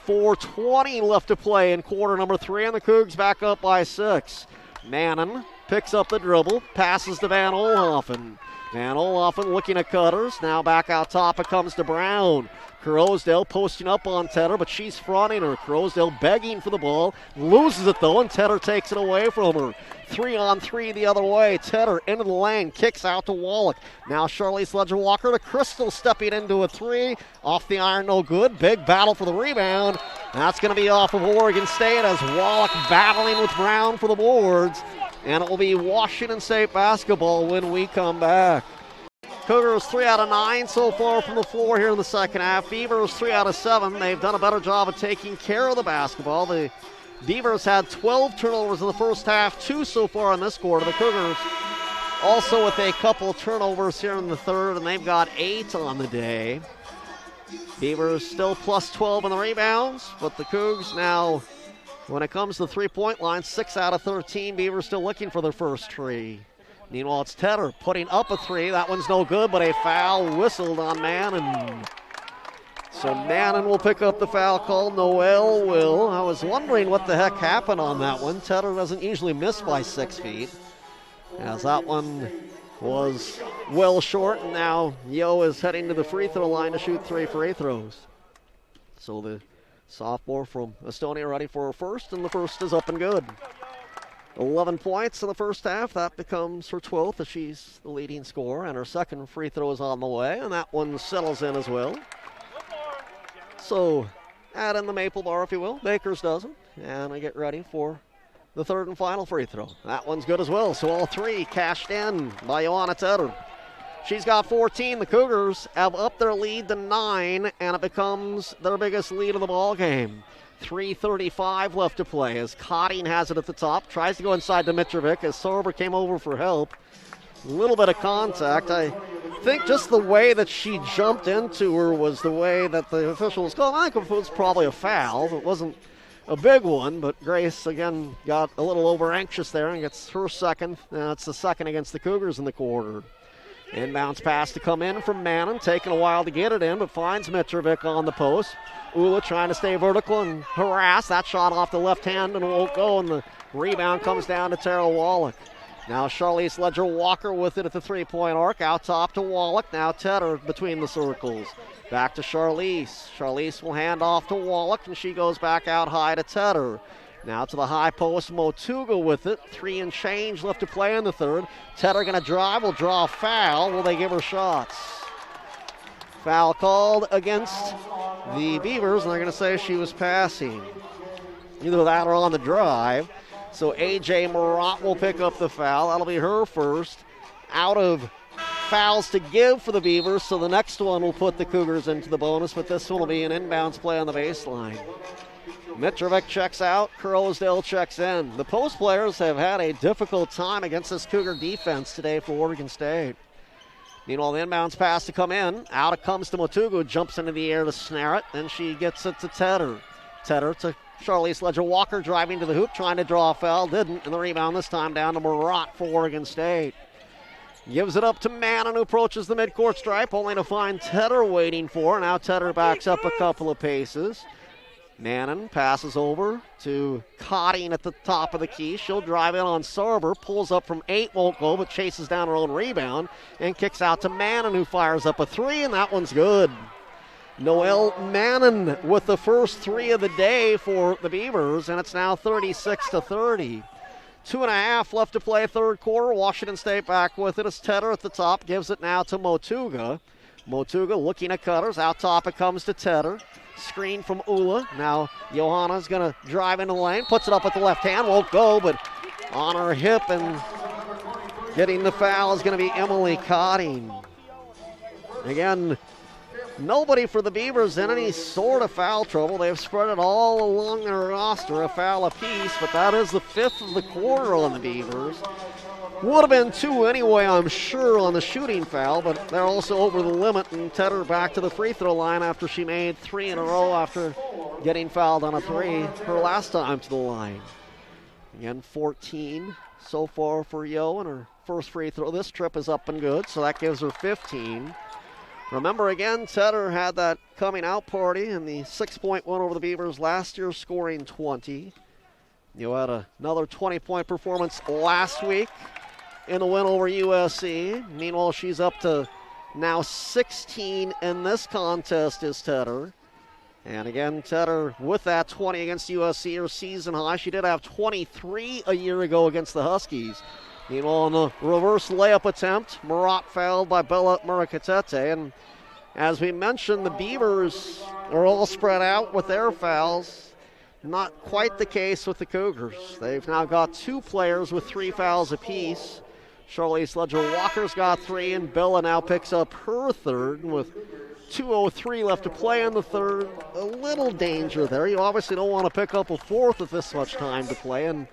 4:20 left to play in quarter number 3, and the Cougs back up by 6. Mannon picks up the dribble, passes to Van Olhoffen. Van Olhoffen looking at cutters. Now back out top, it comes to Brown. Crowsdale posting up on Tedder, but she's fronting her. Crowsdale begging for the ball, loses it though, and Tedder takes it away from her. 3-on-3 the other way. Tedder into the lane, kicks out to Wallach. Now Charlize Ledger-Walker to Crystal, stepping into a 3. Off the iron, no good. Big battle for the rebound. That's going to be off of Oregon State as Wallach battling with Brown for the boards. And it will be Washington State basketball when we come back. Cougars 3 out of 9 so far from the floor here in the second half. Beavers 3 out of 7. They've done a better job of taking care of the basketball. The Beavers had 12 turnovers in the first half, 2 so far in this quarter. The Cougars also with a couple turnovers here in the third, and they've got 8 on the day. Beavers still plus 12 in the rebounds, but the Cougs now, when it comes to the three-point line, 6 out of 13. Beavers still looking for their first 3. Meanwhile, it's Tedder putting up a 3. That one's no good, but a foul whistled on Mannon. So Mannon will pick up the foul call. Noel will. I was wondering what the heck happened on that one. Tedder doesn't usually miss by 6 feet, as that one was well short. And now Yo is heading to the free throw line to shoot 3 free throws. So the sophomore from Estonia ready for her first, and the first is up and good. 11 points in the first half. That becomes her 12th as she's the leading scorer. And her second free throw is on the way, and that one settles in as well. So add in the maple bar, if you will. Baker's dozen. And I get ready for the third and final free throw. That one's good as well. So all three cashed in by Johanna Tedder. She's got 14. The Cougars have upped their lead to 9, and it becomes their biggest lead of the ball game. 3:35 left to play as Cotting has it at the top. Tries to go inside to Mitrovic as Sorber came over for help. A little bit of contact. I think just the way that she jumped into her was the way that the officials called. I think it was probably a foul. It wasn't a big one, but Grace, again, got a little over-anxious there and gets her second. It's the second against the Cougars in the quarter. Inbounds pass to come in from Mannon, taking a while to get it in, but finds Mitrovic on the post. Ula trying to stay vertical and harass. That shot off the left hand and won't go, and the rebound comes down to Tara Wallach. Now Charlize Ledger-Walker with it at the three-point arc. Out top to Wallach. Now Tedder between the circles. Back to Charlize. Charlize will hand off to Wallach, and she goes back out high to Tedder. Now to the high post, Motuga with it. 3 and change left to play in the third. Tedder going to drive, will draw a foul. Will they give her shots? Foul called against the Beavers, and they're going to say she was passing. Either that or on the drive. So A.J. Marat will pick up the foul. That'll be her first. Out of fouls to give for the Beavers, so the next one will put the Cougars into the bonus, but this one will be an inbounds play on the baseline. Mitrovic checks out, Crowsdale checks in. The post players have had a difficult time against this Cougar defense today for Oregon State. Meanwhile, the inbounds pass to come in. Out it comes to Motugu, jumps into the air to snare it, and she gets it to Tedder. Tedder to Charlize Ledger-Walker, driving to the hoop, trying to draw a foul, didn't, and the rebound this time down to Marat for Oregon State. Gives it up to Mannon, who approaches the midcourt stripe, only to find Tedder waiting for her. Now Tedder backs up a couple of paces. Mannon passes over to Cotting at the top of the key. She'll drive in on Sarber, pulls up from 8, won't go, but chases down her own rebound and kicks out to Mannon, who fires up a 3, and that one's good. Noelle Mannon with the first 3 of the day for the Beavers, and it's now 36-30. 2.5 left to play third quarter. Washington State back with it as Tedder at the top gives it now to Motuga. Motuga looking at cutters. Out top it comes to Tedder. Screen from Ula. Now Johanna's going to drive into the lane. Puts it up with the left hand. Won't go, but on her hip and getting the foul is going to be Emily Cotting. Again, nobody for the Beavers in any sort of foul trouble. They've spread it all along their roster, a foul apiece, but that is the 5th of the quarter on the Beavers. Would have been 2 anyway, I'm sure, on the shooting foul, but they're also over the limit, and Tedder back to the free throw line after she made 3 in a row after getting fouled on a 3 her last time to the line. Again, 14 so far for Yo, and her first free throw this trip is up and good, so that gives her 15. Remember, again, Tedder had that coming out party in the 6-point win over the Beavers last year, scoring 20. You had another 20-point performance last week in the win over USC. Meanwhile, she's up to now 16 in this contest is Tedder. And again, Tedder with that 20 against USC, her season high. She did have 23 a year ago against the Huskies. Meanwhile, in the reverse layup attempt, Marat fouled by Bella Murakatete. And as we mentioned, the Beavers are all spread out with their fouls. Not quite the case with the Cougars. They've now got 2 players with 3 fouls apiece. Charlize Ledger-Walker's got 3, and Bella now picks up her third. And with 2:03 left to play in the third, a little danger there. You obviously don't want to pick up a 4th with this much time to play. And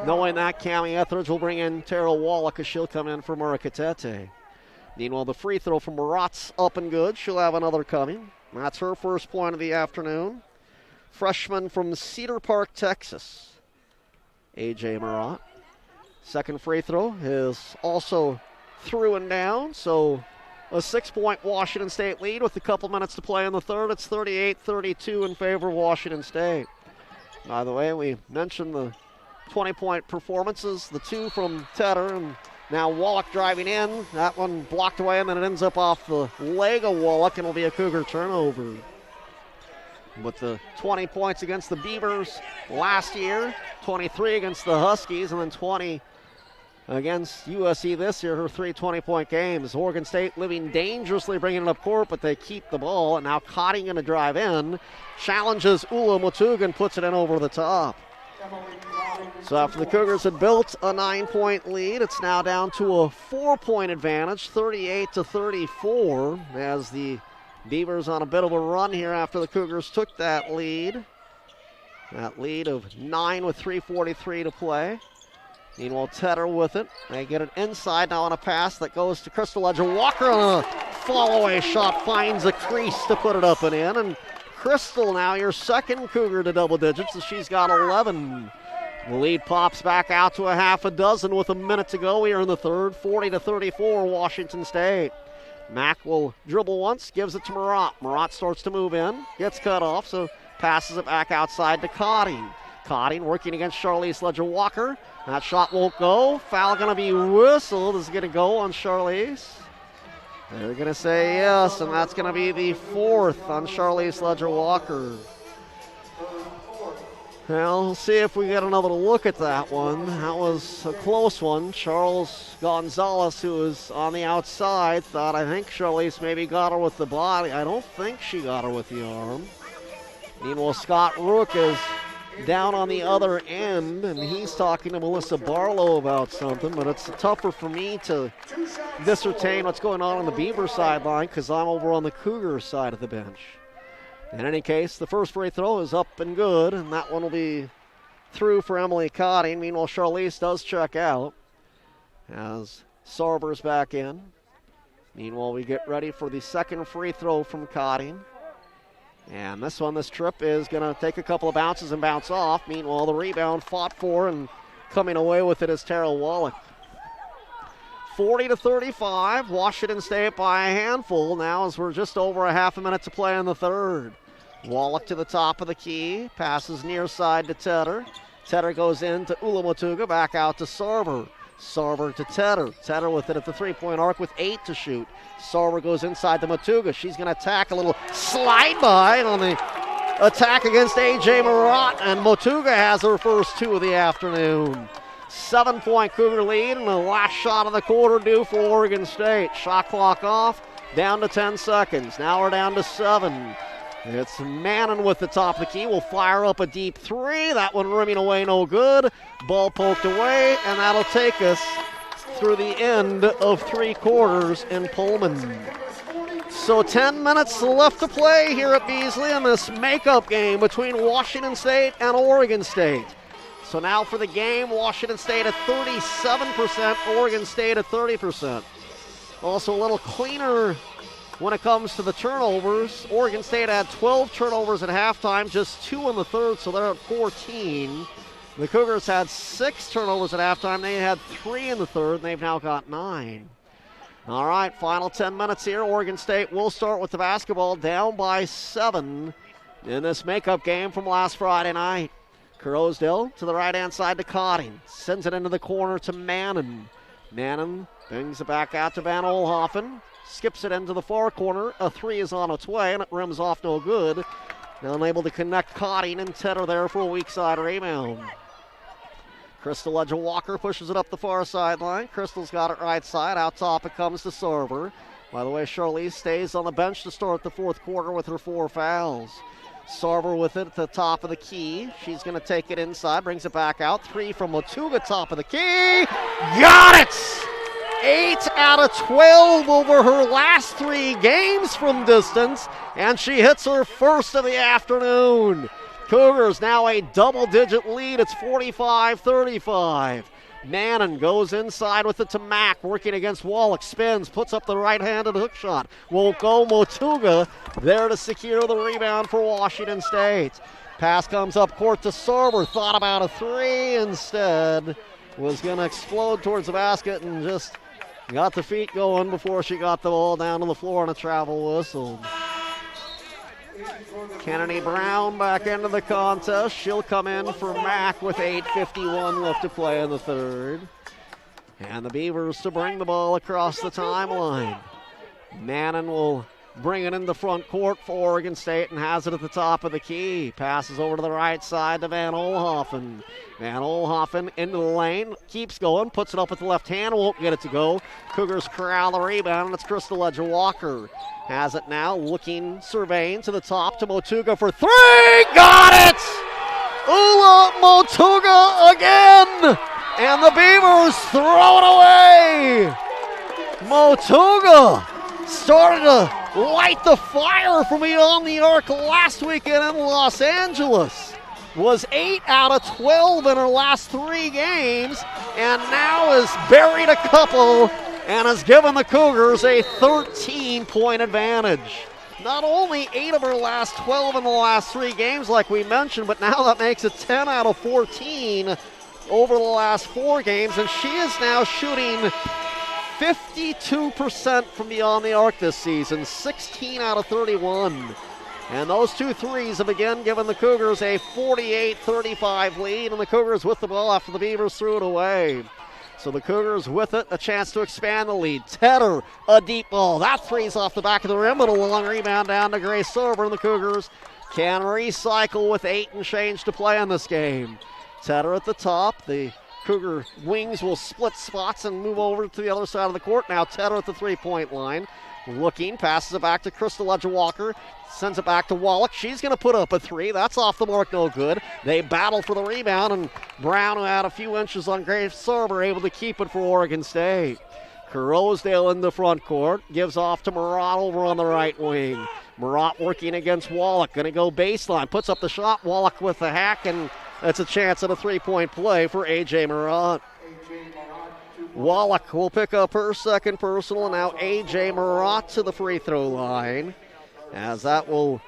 knowing that, Cami Etheridge will bring in Tara Wallach as she'll come in for Murakatete. Meanwhile, the free throw from Marat's up and good. She'll have another coming. That's her first point of the afternoon. Freshman from Cedar Park, Texas, A.J. Marat. Second free throw is also through and down, so a 6-point Washington State lead with a couple minutes to play in the third. It's 38-32 in favor of Washington State. By the way, we mentioned the 20-point performances, the 2 from Tedder, and now Wallach driving in. That one blocked away, and then it ends up off the leg of Wallach, and it'll be a Cougar turnover. with the 20 points against the Beavers last year, 23 against the Huskies, and then 20 against USC this year, her 3 20-point games. Oregon State living dangerously, bringing it up court, but they keep the ball, and now Cotting going to drive in, challenges Ula Motuga and puts it in over the top. So after the Cougars had built a 9-point lead, it's now down to a 4-point advantage, 38-34, as the Beavers on a bit of a run here after the Cougars took that lead. That lead of 9 with 3:43 to play. Meanwhile, Tedder with it. They get it inside now on a pass that goes to Crystal Ledger-Walker on a fall-away shot, finds a crease to put it up and in. And Crystal now your second Cougar to double digits, as she's got 11. The lead pops back out to a half a dozen with a minute to go here in the third, 40-34 Washington State. Mack will dribble once, gives it to Marat. Marat starts to move in, gets cut off, so passes it back outside to Cotting. Cotting working against Charlize Ledger-Walker. That shot won't go. Foul going to be whistled. Is it going to go on Charlize? They're going to say yes, and that's going to be the 4th on Charlize Ledger-Walker. Well, we'll see if we get another look at that one. That was a close one. Charles Gonzalez, who was on the outside, thought, I think Charlize maybe got her with the body. I don't think she got her with the arm. Meanwhile, Scott Rook is down on the other end, and he's talking to Melissa Barlow about something, but it's tougher for me to discern what's going on the Beaver sideline because I'm over on the Cougar side of the bench. In any case, the first free throw is up and good, and that one will be through for Emily Cotting. Meanwhile, Charlize does check out as Sarver's back in. Meanwhile, we get ready for the second free throw from Cotting. And this trip is going to take a couple of bounces and bounce off. Meanwhile, the rebound fought for and coming away with it is Tara Wallach. 40-35, Washington State by a handful now as we're just over a half a minute to play in the third. Wallach to the top of the key, passes near side to Tedder. Tedder goes in to Ula Motuga, back out to Sarver. Sarver to Tedder. Tedder with it at the three-point arc with 8 to shoot. Sarver goes inside to Motuga. She's going to attack a little slide by on the attack against A.J. Marat, and Motuga has her first 2 of the afternoon. 7-point Cougar lead, and the last shot of the quarter due for Oregon State. Shot clock off, down to 10 seconds. Now we're down to 7. It's Mannon with the top of the key. Will fire up a deep 3. That one rimming away, no good. Ball poked away, and that'll take us through the end of 3 quarters in Pullman. So 10 minutes left to play here at Beasley in this makeup game between Washington State and Oregon State. So now for the game, Washington State at 37%, Oregon State at 30%. Also a little cleaner when it comes to the turnovers. Oregon State had 12 turnovers at halftime, just 2 in the third, so they're at 14. The Cougars had 6 turnovers at halftime. They had 3 in the third, and they've now got 9. All right, final 10 minutes here. Oregon State will start with the basketball, down by 7 in this makeup game from last Friday night. Rosedale to the right-hand side to Cotting. Sends it into the corner to Mannon. Mannon brings it back out to Van Olhoffen. Skips it into the far corner. A 3 is on its way, and it rims off no good. Now unable to connect Cotting, and Tedder there for a weak side rebound. Crystal Ledger-Walker pushes it up the far sideline. Crystal's got it right side. Out top it comes to Sarver. By the way, Charlize stays on the bench to start the fourth quarter with her 4 fouls. Sarver with it at the top of the key. She's going to take it inside, brings it back out. 3 from Motuga, top of the key. Got it! 8 out of 12 over her last 3 games from distance, and she hits her first of the afternoon. Cougars now a double-digit lead. It's 45-35. Mannon goes inside with it to Mack, working against Wallach, spins, puts up the right-handed hook shot. Won't go. Motuga there to secure the rebound for Washington State. Pass comes up court to Sarver, thought about a 3, instead was going to explode towards the basket and just got the feet going before she got the ball down to the floor on a travel whistle. Kennedy Brown back into the contest. She'll come in for Mack with 8:51 left to play in the third. And the Beavers to bring the ball across the timeline. Mannon will bring it in the front court for Oregon State and has it at the top of the key. Passes over to the right side to Van Olhoffen. Van Olhoffen into the lane, keeps going, puts it up with the left hand, won't get it to go. Cougars corral the rebound, and it's Crystal Ledger-Walker. Has it now, looking, surveying to the top to Motuga for three. Got it! Ula Motuga again! And the Beavers throw it away! Motuga started to light the fire from beyond the arc last weekend in Los Angeles. Was 8 out of 12 in her last 3 games, and now has buried a couple and has given the Cougars a 13-point advantage. Not only 8 of her last 12 in the last 3 games like we mentioned, but now that makes it 10 out of 14 over the last 4 games, and she is now shooting 52% from beyond the arc this season, 16 out of 31. And those 2 threes have again given the Cougars a 48-35 lead, and the Cougars with the ball after the Beavers threw it away. So the Cougars with it, a chance to expand the lead. Tedder, a deep ball. That three's off the back of the rim, but a long rebound down to Grace Server, and the Cougars can recycle with 8 and change to play in this game. Tedder at the top. The Cougar wings will split spots and move over to the other side of the court. Now Tedder at the three-point line. Looking, passes it back to Crystal Ledger-Walker. Sends it back to Wallach. She's going to put up a 3. That's off the mark, no good. They battle for the rebound, and Brown, who had a few inches on Grace Server, able to keep it for Oregon State. Rosedale in the front court. Gives off to Murat over on the right wing. Murat working against Wallach. Going to go baseline. Puts up the shot. Wallach with the hack, and that's a chance at a three-point play for A.J. Murat. Wallach will pick up her second personal, and now A.J. Murat to the free throw line. As that will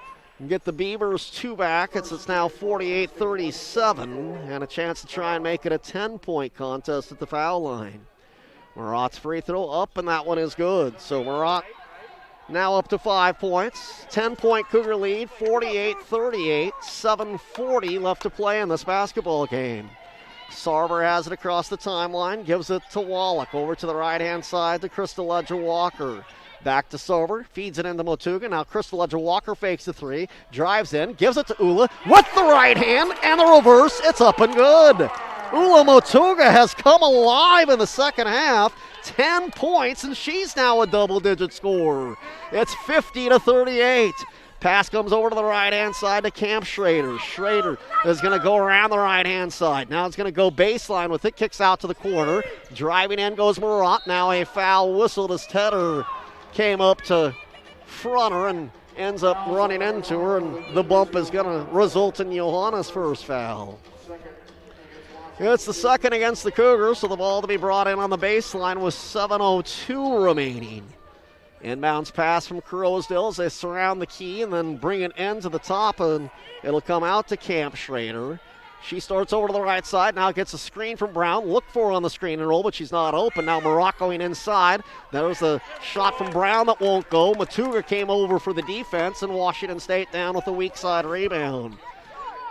get the Beavers 2 back. It's now 48-37, and a chance to try and make it a 10-point contest at the foul line. Murat's free throw up, and that one is good. So Murat now up to 5 points. 10-point Cougar lead, 48-38, 7:40 left to play in this basketball game. Sarver has it across the timeline, gives it to Wallach. Over to the right-hand side to Crystal Ledger-Walker. Back to Sarver, feeds it into Motuga. Now Crystal Ledger-Walker fakes the 3, drives in, gives it to Ula with the right hand, and the reverse, it's up and good. Ula Motuga has come alive in the second half. 10 points, and she's now a double-digit scorer. It's 50-38. Pass comes over to the right-hand side to Camp Schrader. Schrader is going to go around the right-hand side. Now it's going to go baseline with it. Kicks out to the corner. Driving in goes Murat. Now a foul whistled as Tedder came up to front her and ends up running into her. And the bump is going to result in Johanna's first foul. It's the second against the Cougars, so the ball to be brought in on the baseline with 7:02 remaining. Inbounds pass from Rosedale as they surround the key and then bring it in to the top, and it'll come out to Camp Schrader. She starts over to the right side, now gets a screen from Brown. Look for her on the screen and roll, but she's not open. Now Murat going inside. There's a shot from Brown that won't go. Motuga came over for the defense, and Washington State down with a weak side rebound.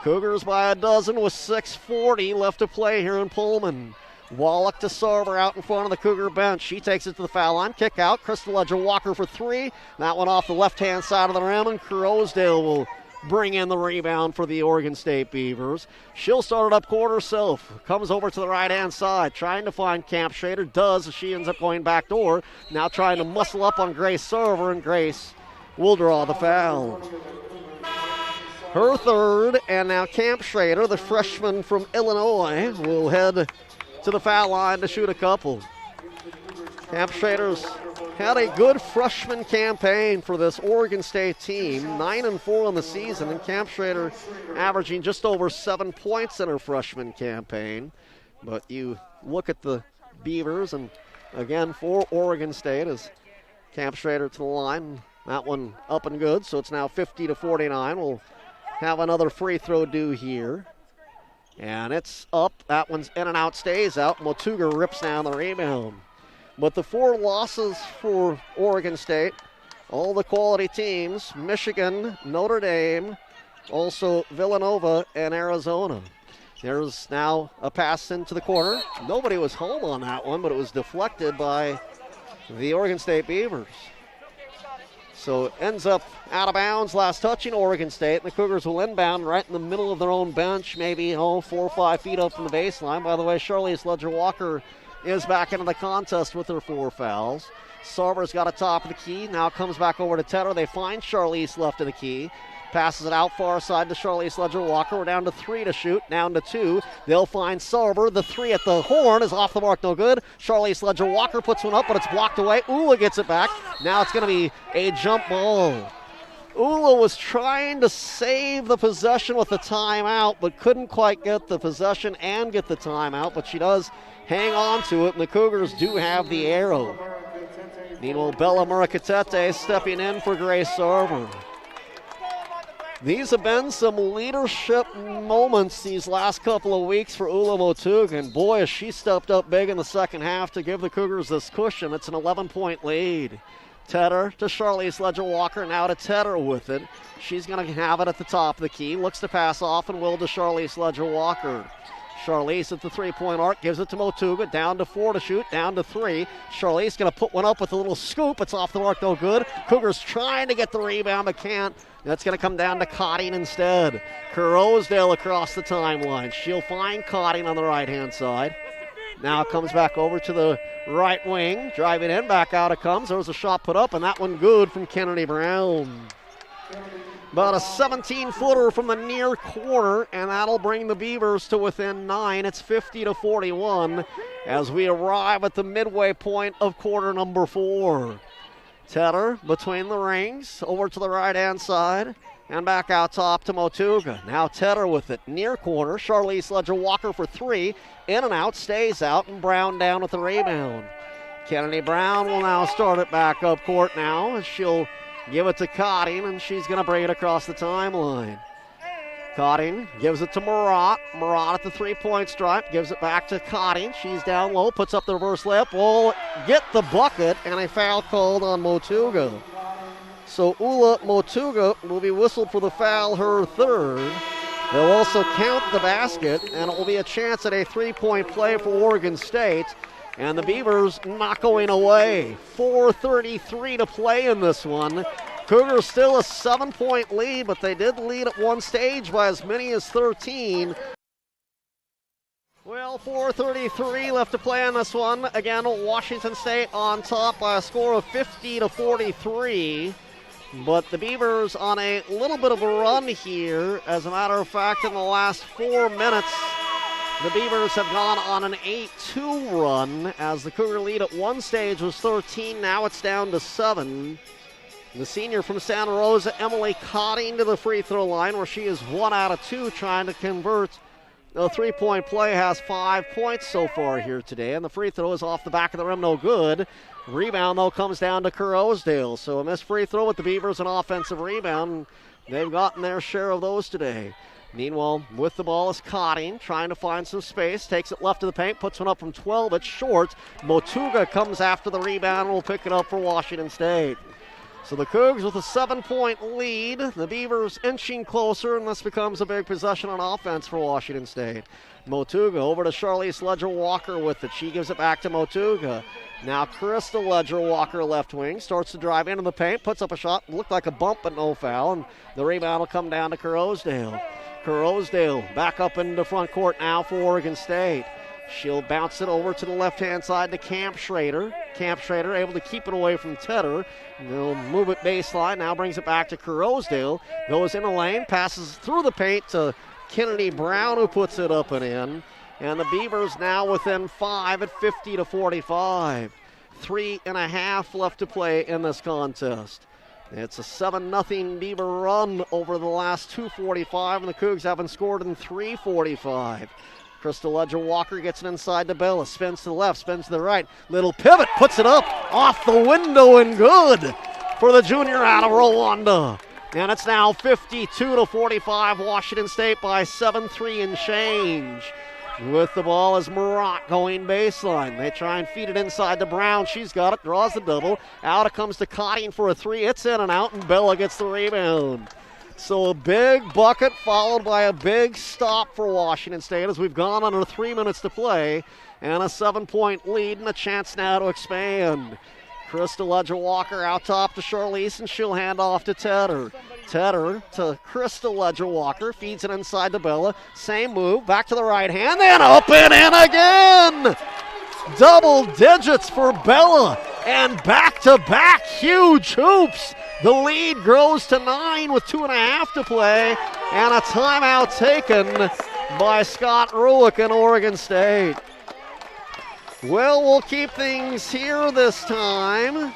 Cougars by a dozen with 6:40 left to play here in Pullman. Wallach to Sarver out in front of the Cougar bench. She takes it to the foul line. Kick out. Crystal Ledger-Walker for 3. That one off the left-hand side of the rim, and Rosedale will bring in the rebound for the Oregon State Beavers. She'll start it up court herself. Comes over to the right-hand side, trying to find Camp Schrader. Does, as she ends up going back door. Now trying to muscle up on Grace Server, and Grace will draw the foul. Her third, and now Camp Schrader, the freshman from Illinois, will head to the foul line to shoot a couple. Camp Schrader's had a good freshman campaign for this Oregon State team, 9-4 on the season, and Camp Schrader averaging just over 7 points in her freshman campaign. But you look at the Beavers, and again for Oregon State is Camp Schrader to the line. That one up and good, so it's now 50-49. We'll have another free throw due here. And it's up. That one's in and out, stays out. Motuga rips down the rebound. But the 4 losses for Oregon State, all the quality teams, Michigan, Notre Dame, also Villanova, and Arizona. There's now a pass into the corner. Nobody was home on that one, but it was deflected by the Oregon State Beavers. So it ends up out of bounds, last touching Oregon State. And the Cougars will inbound right in the middle of their own bench, maybe 4 or 5 feet up from the baseline. By the way, Charlize Ledger-Walker is back into the contest with her 4 fouls. Sarver's got a top of the key, now comes back over to Tedder. They find Charlize left of the key. Passes it out far side to Charlize Ledger-Walker. We're down to 3 to shoot, down to 2. They'll find Sarver. The 3 at the horn is off the mark, no good. Charlize Ledger-Walker puts one up, but it's blocked away. Ula gets it back. Now it's going to be a jump ball. Ula was trying to save the possession with the timeout, but couldn't quite get the possession and get the timeout, but she does hang on to it, and the Cougars do have the arrow. Meanwhile, Bella Murakatete stepping in for Grace Sarver. These have been some leadership moments these last couple of weeks for Ula Motuga, and boy, has she stepped up big in the second half to give the Cougars this cushion. It's an 11-point lead. Tedder to Charlize Ledger-Walker, now to Tedder with it. She's going to have it at the top of the key, looks to pass off and will to Charlize Ledger-Walker. Charlize at the three-point arc, gives it to Motuga, down to 4 to shoot, down to 3. Charlize going to put one up with a little scoop. It's off the mark, no good. Cougars trying to get the rebound, but can't. That's going to come down to Cotting instead. Rosedale across the timeline. She'll find Cotting on the right-hand side. Now it comes back over to the right wing. Driving in, back out it comes. There was a shot put up, and that one good from Kennedy Brown. About a 17-footer from the near corner, and that'll bring the Beavers to within 9. It's 50-41 as we arrive at the midway point of quarter number 4. Tedder between the rings, over to the right-hand side, and back out top to Motuga. Now Tedder with it, near corner. Charlize Ledger-Walker for 3. In and out, stays out, and Brown down with the rebound. Kennedy Brown will now start it back up court now, as she'll give it to Cotting, and she's going to bring it across the timeline. Cotting gives it to Murat. Murat at the three-point stripe, gives it back to Cotting. She's down low, puts up the reverse layup, will get the bucket, and a foul called on Motuga. So Ula Motuga will be whistled for the foul, her third. They'll also count the basket, and it will be a chance at a three-point play for Oregon State. And the Beavers not going away. 4:33 to play in this one. Cougars still a 7-point lead, but they did lead at one stage by as many as 13. Well, 4:33 left to play in this one. Again, Washington State on top by a score of 50-43. But the Beavers on a little bit of a run here. As a matter of fact, in the last 4 minutes, the Beavers have gone on an 8-2 run, as the Cougar lead at one stage was 13. Now it's down to 7. The senior from Santa Rosa, Emily Cotting, to the free throw line, where she is 1 out of 2 trying to convert. The three-point play has 5 points so far here today, and the free throw is off the back of the rim, no good. Rebound, though, comes down to Rosedale. So a missed free throw with the Beavers, an offensive rebound. They've gotten their share of those today. Meanwhile, with the ball is Cotting, trying to find some space. Takes it left to the paint, puts one up from 12. It's short. Motuga comes after the rebound and will pick it up for Washington State. So the Cougs with a 7-point lead. The Beavers inching closer, and this becomes a big possession on offense for Washington State. Motuga over to Charlize Ledger-Walker with it. She gives it back to Motuga. Now Krista Ledger-Walker, left wing, starts to drive into the paint, puts up a shot. Looked like a bump, but no foul. And the rebound will come down to Rosedale. Rosedale back up into front court now for Oregon State. She'll bounce it over to the left-hand side to Camp Schrader. Camp Schrader able to keep it away from Tedder. They'll move it baseline, now brings it back to Rosedale. Goes in the lane, passes through the paint to Kennedy Brown, who puts it up and in. And the Beavers now within 5 at 50-45. 3.5 left to play in this contest. It's a 7-0 Beaver run over the last 2:45, and the Cougs haven't scored in 3:45. Krista Ledger-Walker gets it inside to Bella, spins to the left, spins to the right. Little pivot, puts it up, off the window and good for the junior out of Rwanda. And it's now 52-45, Washington State by 7-3 and change. With the ball is Murat going baseline. They try and feed it inside to Brown. She's got it, draws the double. Out it comes to Cotting for a 3. It's in and out, and Bella gets the rebound. So a big bucket followed by a big stop for Washington State as we've gone under 3 minutes to play. And a 7-point lead and a chance now to expand. Crystal Ledger-Walker out top to Charlize, and she'll hand off to Tedder. Tedder to Crystal Ledger-Walker, feeds it inside to Bella. Same move, back to the right hand, and up and in again! Double digits for Bella, and back-to-back huge hoops. The lead grows to 9 with 2.5 to play, and a timeout taken by Scott Rulick in Oregon State. Well, we'll keep things here this time.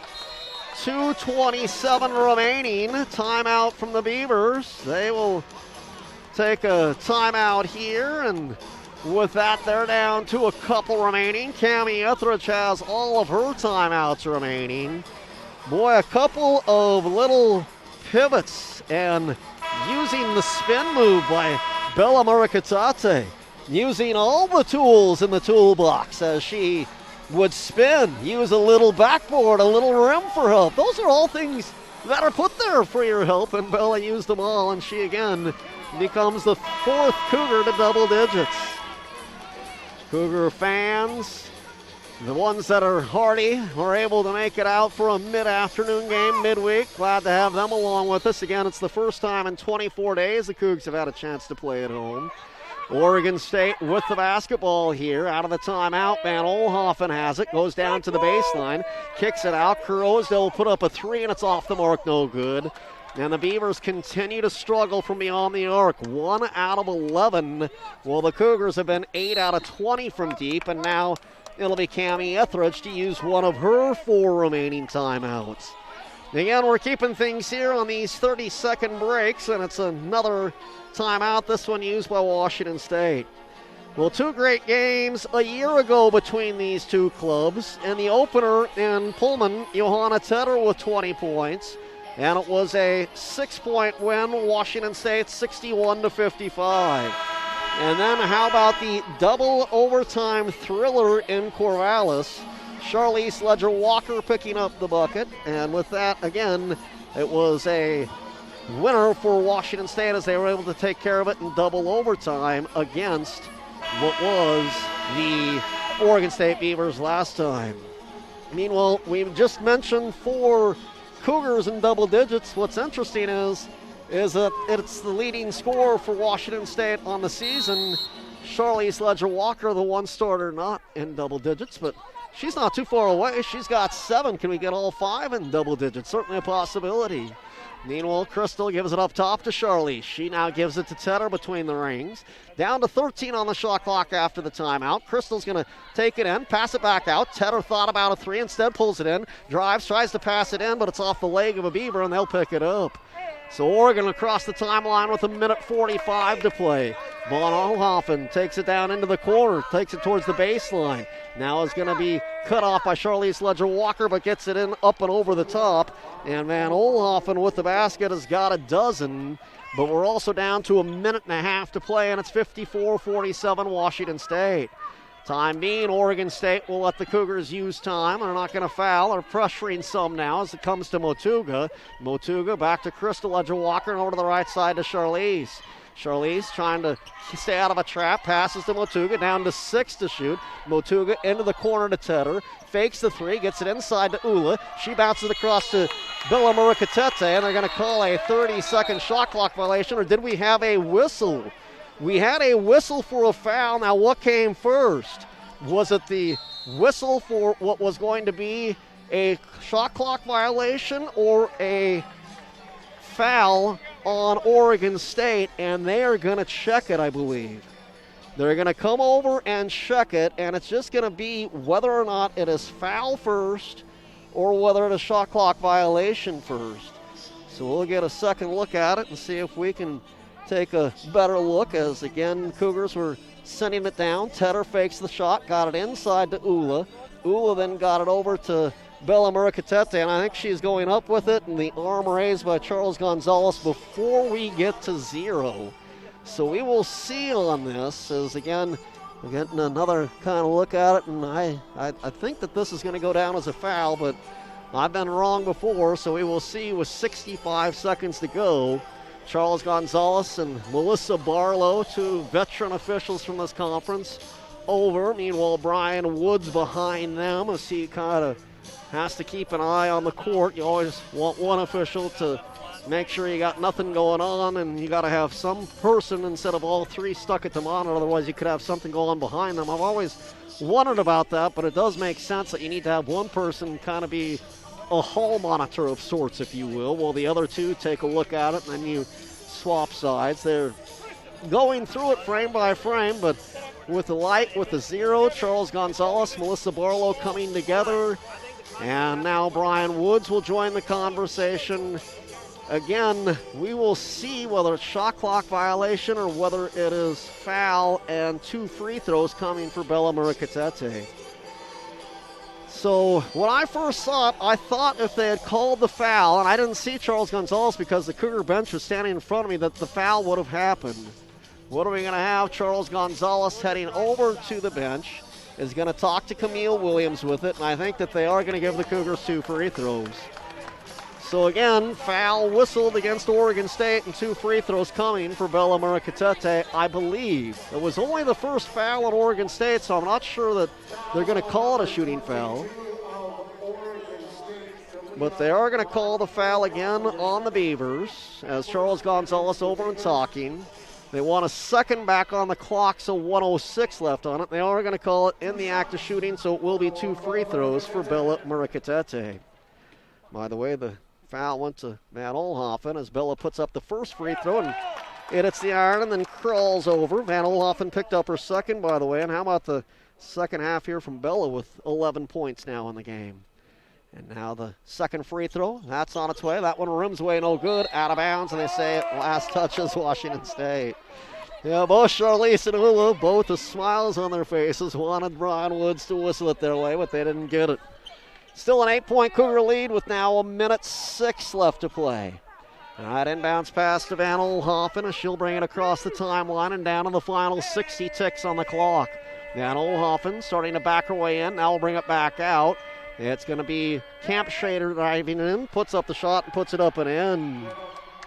2:27 remaining. Timeout from the Beavers. They will take a timeout here, and with that, they're down to a couple remaining. Cammie Etheridge has all of her timeouts remaining. Boy, a couple of little pivots and using the spin move by Bella Murakatate. Using all the tools in the toolbox as she would spin, use a little backboard, a little rim for help. Those are all things that are put there for your help, and Bella used them all, and she again becomes the 4th Cougar to double digits. Cougar fans, the ones that are hardy, were able to make it out for a mid-afternoon game midweek. Glad to have them along with us. Again, it's the first time in 24 days the Cougs have had a chance to play at home. Oregon State with the basketball here. Out of the timeout, Van Olhoffen has it. Goes down to the baseline. Kicks it out. Kurosdale will put up a 3, and it's off the mark. No good. And the Beavers continue to struggle from beyond the arc. 1 out of 11. Well, the Cougars have been 8 out of 20 from deep, and now it'll be Cammie Etheridge to use one of her 4 remaining timeouts. Again, we're keeping things here on these 30-second breaks, and it's another timeout, this one used by Washington State. Well, 2 great games a year ago between these two clubs. In the opener in Pullman, Johanna Tedder with 20 points, and it was a 6-point win, Washington State 61-55. And then how about the double overtime thriller in Corvallis? Charlize Ledger-Walker picking up the bucket, and with that, again, it was a winner for Washington State as they were able to take care of it in double overtime against what was the Oregon State Beavers last time. Meanwhile, we've just mentioned 4 Cougars in double digits. What's interesting is that it's the leading scorer for Washington State on the season. Charlize Ledger-Walker, the one starter not in double digits, but she's not too far away. She's got 7. Can we get all 5 in double digits? Certainly a possibility. Meanwhile, Crystal gives it up top to Charlize. She now gives it to Tedder between the rings. Down to 13 on the shot clock after the timeout. Crystal's going to take it in, pass it back out. Tedder thought about a 3, instead pulls it in. Drives, tries to pass it in, but it's off the leg of a Beaver, and they'll pick it up. So Oregon across the timeline with 1:45 to play. Von Olhoffen takes it down into the corner, takes it towards the baseline. Now is going to be cut off by Charlize Ledger-Walker, but gets it in up and over the top. And Van Olhoffen with the basket has got a dozen, but we're also down to 1.5 to play, and it's 54-47 Washington State. Time being, Oregon State will let the Cougars use time. They're not going to foul. They're pressuring some now as it comes to Motuga. Motuga back to Crystal Ledger-Walker and over to the right side to Charlize. Charlize trying to stay out of a trap, passes to Motuga, down to 6 to shoot. Motuga into the corner to Tedder, fakes the 3, gets it inside to Ula. She bounces across to Bella Murakatate, and they're going to call a 30-second shot clock violation, or did we have a whistle? We had a whistle for a foul. Now, what came first? Was it the whistle for what was going to be a shot clock violation or a foul on Oregon State? And they are going to check it, I believe. They're going to come over and check it, and it's just going to be whether or not it is foul first or whether it is shot clock violation first. So we'll get a second look at it and see if we can take a better look, as again Cougars were sending it down. Tedder fakes the shot, got it inside to Ula. Ula then got it over to Bella Murakatate, and I think she's going up with it, and the arm raised by Charles Gonzalez before we get to 0. So we will see on this, as again we're getting another kind of look at it, and I think that this is going to go down as a foul, but I've been wrong before, so we will see with 65 seconds to go. Charles Gonzalez and Melissa Barlow, 2 veteran officials from this conference, over. Meanwhile, Brian Woods behind them as he kind of has to keep an eye on the court. You always want one official to make sure you got nothing going on, and you got to have some person instead of all three stuck at the monitor. Otherwise, you could have something going on behind them. I've always wondered about that, but it does make sense that you need to have one person kind of be a hall monitor of sorts, if you will, while the other two take a look at it, and then you swap sides. They're going through it frame by frame, but with the light, with the zero, Charles Gonzalez, Melissa Barlow coming together, and now Brian Woods will join the conversation. Again, we will see whether it's shot clock violation or whether it is foul, and 2 free throws coming for Bella Muricatete. So when I first saw it, I thought if they had called the foul, and I didn't see Charles Gonzalez because the Cougar bench was standing in front of me, that the foul would have happened. What are we going to have? Charles Gonzalez heading over to the bench, is going to talk to Camille Williams with it, and I think that they are going to give the Cougars 2 free throws. So again, foul whistled against Oregon State, and 2 free throws coming for Bella Muricatete, I believe. It was only the first foul at Oregon State, so I'm not sure that they're going to call it a shooting foul. But they are going to call the foul again on the Beavers, as Charles Gonzalez over and talking. They want a second back on the clock, so 1:06 left on it. They are going to call it in the act of shooting, so it will be 2 free throws for Bella Muricatete. By the way, the foul went to Van Olhoffen as Bella puts up the first free throw, and it hits the iron and then crawls over. Van Olhoffen picked up her second, by the way, and how about the second half here from Bella with 11 points now in the game. And now the second free throw, that's on its way. That one rims away, no good, out of bounds, and they say last touches Washington State. Yeah, both Charlize and Ula, both with smiles on their faces, wanted Brian Woods to whistle it their way, but they didn't get it. Still an 8-point Cougar lead with now 1:06 left to play. All right, inbounds pass to Van Olhoffen, and she'll bring it across the timeline and down to the final 60 ticks on the clock. Van Olhoffen starting to back her way in. Now we'll bring it back out. It's going to be Camp Shader driving in, puts up the shot and puts it up and in.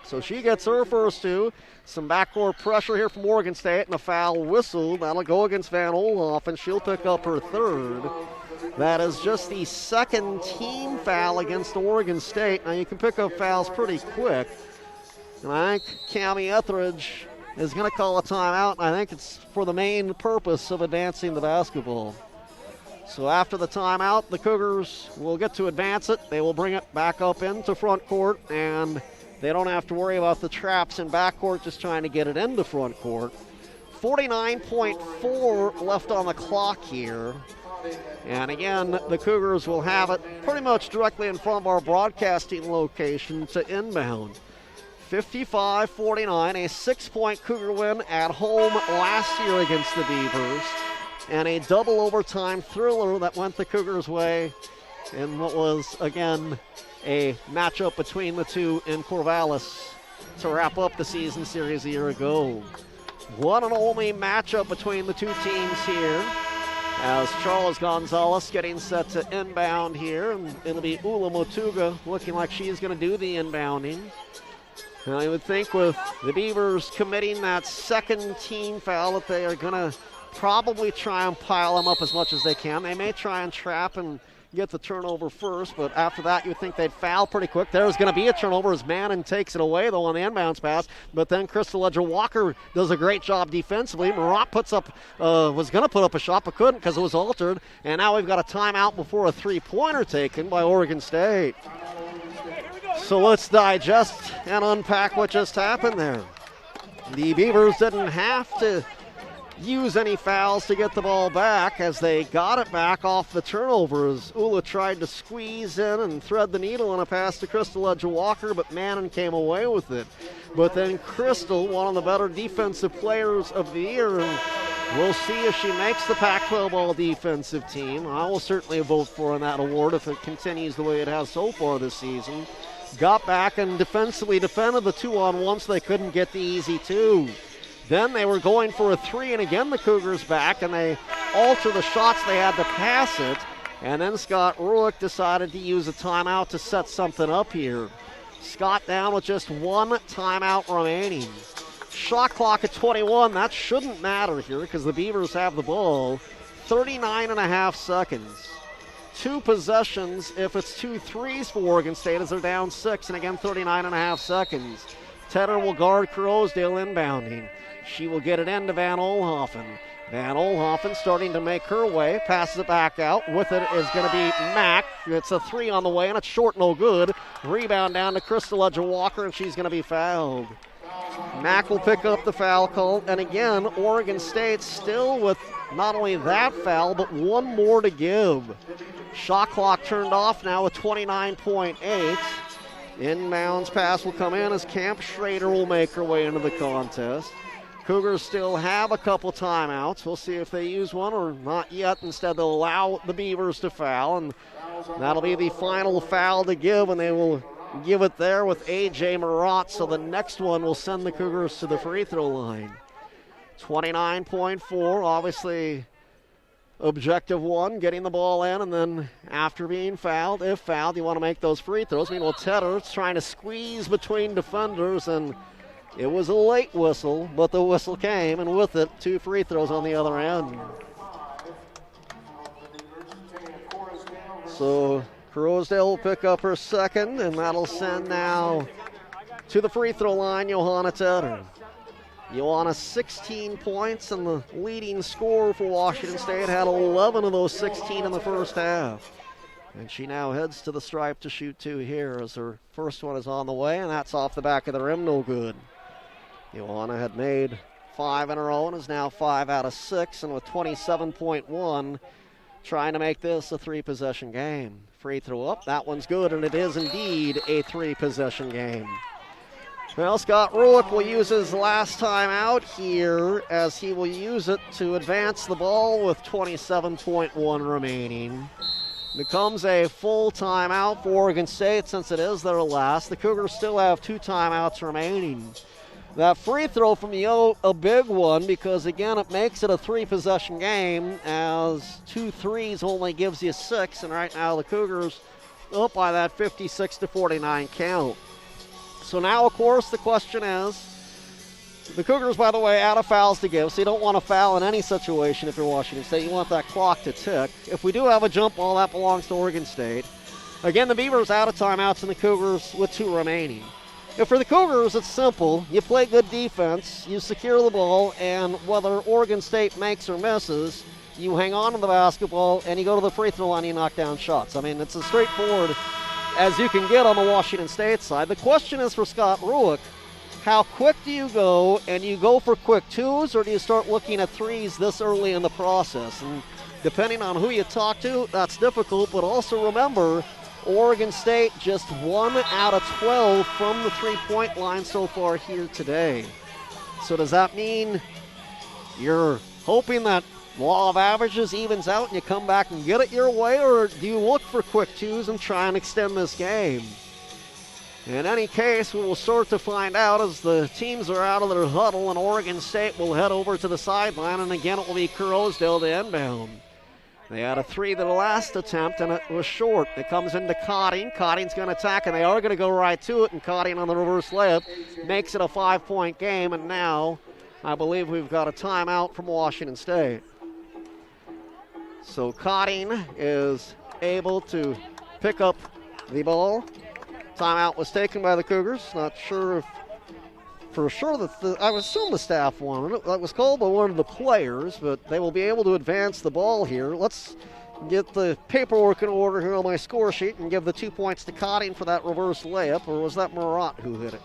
So she gets her first 2. Some backcourt pressure here from Oregon State, and a foul whistle. That'll go against Van Olhoffen. She'll pick up her third. That is just the second team foul against Oregon State. Now you can pick up fouls pretty quick. And I think Cammie Etheridge is going to call a timeout, and I think it's for the main purpose of advancing the basketball. So after the timeout, the Cougars will get to advance it. They will bring it back up into front court, and they don't have to worry about the traps in backcourt, just trying to get it into front court. 49.4 left on the clock here. And again, the Cougars will have it pretty much directly in front of our broadcasting location to inbound. 55-49, a 6-point Cougar win at home last year against the Beavers. And a double overtime thriller that went the Cougars' way in what was, again, a matchup between the two in Corvallis to wrap up the season series a year ago. One and only matchup between the two teams here, as Charles Gonzalez getting set to inbound here, and it'll be Ula Motuga looking like she's going to do the inbounding. And I would think with the Beavers committing that second team foul that they are going to probably try and pile them up as much as they can. They may try and trap and get the turnover first, but after that you would think they'd foul pretty quick. There's going to be a turnover as Mannon takes it away, though, on the inbounds pass, but then Crystal Ledger-Walker does a great job defensively. Marat was going to put up a shot, but couldn't because it was altered, and now we've got a timeout before a three-pointer taken by Oregon State. So let's digest and unpack what just happened there. The Beavers didn't have to use any fouls to get the ball back, as they got it back off the turnover as Ula tried to squeeze in and thread the needle on a pass to Crystal Ledger-Walker, but Mannon came away with it. But then Crystal, one of the better defensive players of the year, and we'll see if she makes the Pac-12 All-Defensive Team. I will certainly vote for that award if it continues the way it has so far this season. Got back and defensively defended the 2-on-1 so they couldn't get the easy 2. Then they were going for a 3, and again the Cougars back, and they alter the shots. They had to pass it, and then Scott Ruick decided to use a timeout to set something up here. Scott down with just one timeout remaining. Shot clock at 21. That shouldn't matter here because the Beavers have the ball. 39.5 seconds. 2 possessions if it's 2 threes for Oregon State as they're down 6, and again 39.5 seconds. Tedder will guard Rosedale inbounding. She will get it into Van Olhoffen. Van Olhoffen starting to make her way, passes it back out. With it is going to be Mack. It's a 3 on the way, and it's short, no good. Rebound down to Crystal Ledger-Walker, and she's going to be fouled. Mack will pick up the foul call, and again, Oregon State still with not only that foul, but 1 more to give. Shot clock turned off now with 29.8. Inbounds pass will come in as Camp Schrader will make her way into the contest. Cougars still have a couple timeouts. We'll see if they use one or not yet. Instead, they'll allow the Beavers to foul, and that'll be the final foul to give, and they will give it there with A.J. Marat, so the next one will send the Cougars to the free throw line. 29.4, obviously objective 1, getting the ball in, and then after being fouled, if fouled, you want to make those free throws. Meanwhile, Tedder's trying to squeeze between defenders, and it was a late whistle, but the whistle came, and with it, 2 free throws on the other end. So Rosedale will pick up her second, and that'll send now to the free throw line Johanna Tedder. Johanna 16 points, and the leading scorer for Washington State had 11 of those 16 in the first half. And she now heads to the stripe to shoot 2 here as her first one is on the way, and that's off the back of the rim, no good. Johanna had made 5 in a row and is now 5 out of 6, and with 27.1, trying to make this a 3-possession game. Free throw up, that one's good, and it is indeed a 3-possession game. Well, Scott Ruick will use his last time out here as he will use it to advance the ball with 27.1 remaining. Becomes a full timeout for Oregon State since it is their last. The Cougars still have 2 timeouts remaining. That free throw from Yo, a big one, because again it makes it a 3-possession game as 2 threes only gives you 6, and right now the Cougars up by that 56-49 count. So now, of course, the question is, the Cougars, by the way, out of fouls to give, so you don't want to foul in any situation if you're Washington State. You want that clock to tick. If we do have a jump ball, that belongs to Oregon State. Again, the Beavers out of timeouts and the Cougars with 2 remaining. If for the Cougars, it's simple. You play good defense, you secure the ball, and whether Oregon State makes or misses, you hang on to the basketball and you go to the free throw line and you knock down shots. I mean, it's as straightforward as you can get on the Washington State side. The question is for Scott Ruick, how quick do you go, and you go for quick 2s, or do you start looking at 3s this early in the process? And depending on who you talk to, that's difficult, but also remember, Oregon State just 1 out of 12 from the 3-point line so far here today. So does that mean you're hoping that law of averages evens out and you come back and get it your way, or do you look for quick 2s and try and extend this game? In any case, we will start to find out as the teams are out of their huddle, and Oregon State will head over to the sideline, and again it will be Rosedale to inbound. They had a 3 to the last attempt, and it was short. It comes into Cotting. Cotting's going to attack, and they are going to go right to it, and Cotting on the reverse layup makes it a 5-point game, and now I believe we've got a timeout from Washington State. So Cotting is able to pick up the ball. Timeout was taken by the Cougars. Not sure if, for sure that I would assume the staff wanted it. That was called by one of the players, but they will be able to advance the ball here. Let's get the paperwork in order here on my score sheet and give the 2 points to Cotting for that reverse layup, or was that Marat who hit it?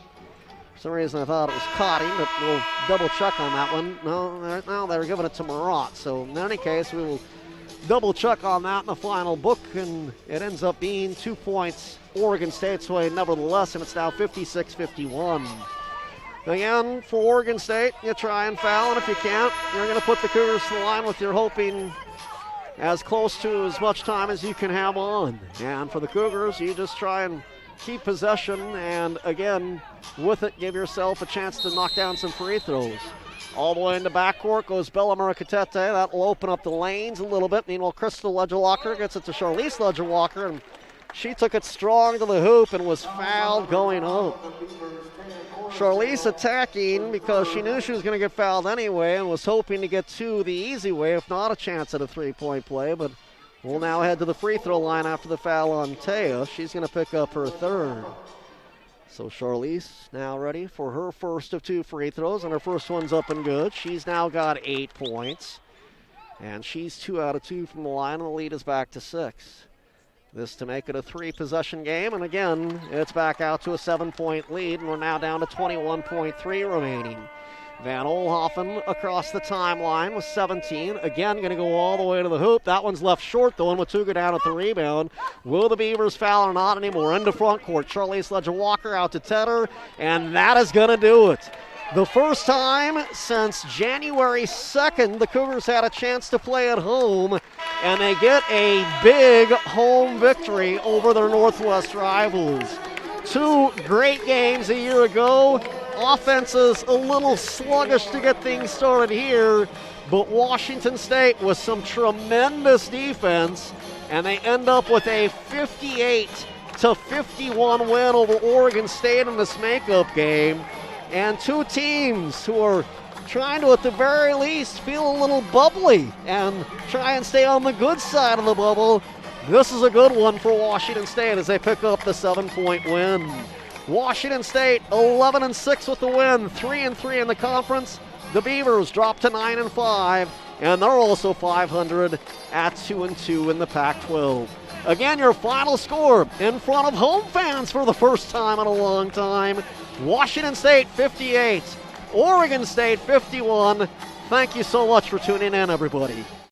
For some reason I thought it was Cotting, but we'll double check on that one. No, they were giving it to Marat. So in any case, we will double check on that in the final book, and it ends up being 2 points Oregon State's way nevertheless, and it's now 56-51. Again, for Oregon State, you try and foul, and if you can't, you're going to put the Cougars to the line with your hoping as close to as much time as you can have on. And for the Cougars, you just try and keep possession, and again, with it, give yourself a chance to knock down some free throws. All the way into backcourt goes Bella Muricatete. That will open up the lanes a little bit. Meanwhile, Crystal Ledger-Walker gets it to Charlize Ledger-Walker, and she took it strong to the hoop and was fouled going up. Charlize attacking because she knew she was going to get fouled anyway and was hoping to get 2 the easy way, if not a chance at a 3-point play, but will now head to the free throw line after the foul on Taya. She's going to pick up her third. So Charlize now ready for her first of 2 free throws, and her first one's up and good. She's now got 8 points, and she's 2 out of 2 from the line, and the lead is back to 6. This to make it a 3-possession game, and again, it's back out to a 7-point lead, and we're now down to 21.3 remaining. Van Olhoffen across the timeline with 17. Again, going to go all the way to the hoop. That one's left short, though, and Watuga down at the rebound. Will the Beavers foul or not anymore? Into front court. Charlize Ledger-Walker out to Tedder, and that is going to do it. The first time since January 2nd, the Cougars had a chance to play at home, and they get a big home victory over their Northwest rivals. 2 great games a year ago. Offense is a little sluggish to get things started here, but Washington State with some tremendous defense, and they end up with a 58-51 win over Oregon State in this makeup game. And 2 teams who are trying to, at the very least, feel a little bubbly and try and stay on the good side of the bubble. This is a good one for Washington State as they pick up the 7-point win. Washington State 11-6 with the win, 3-3 in the conference. The Beavers drop to 9-5, and they're also 500 at 2-2 in the Pac-12. Again, your final score in front of home fans for the first time in a long time. Washington State 58, Oregon State 51. Thank you so much for tuning in, everybody.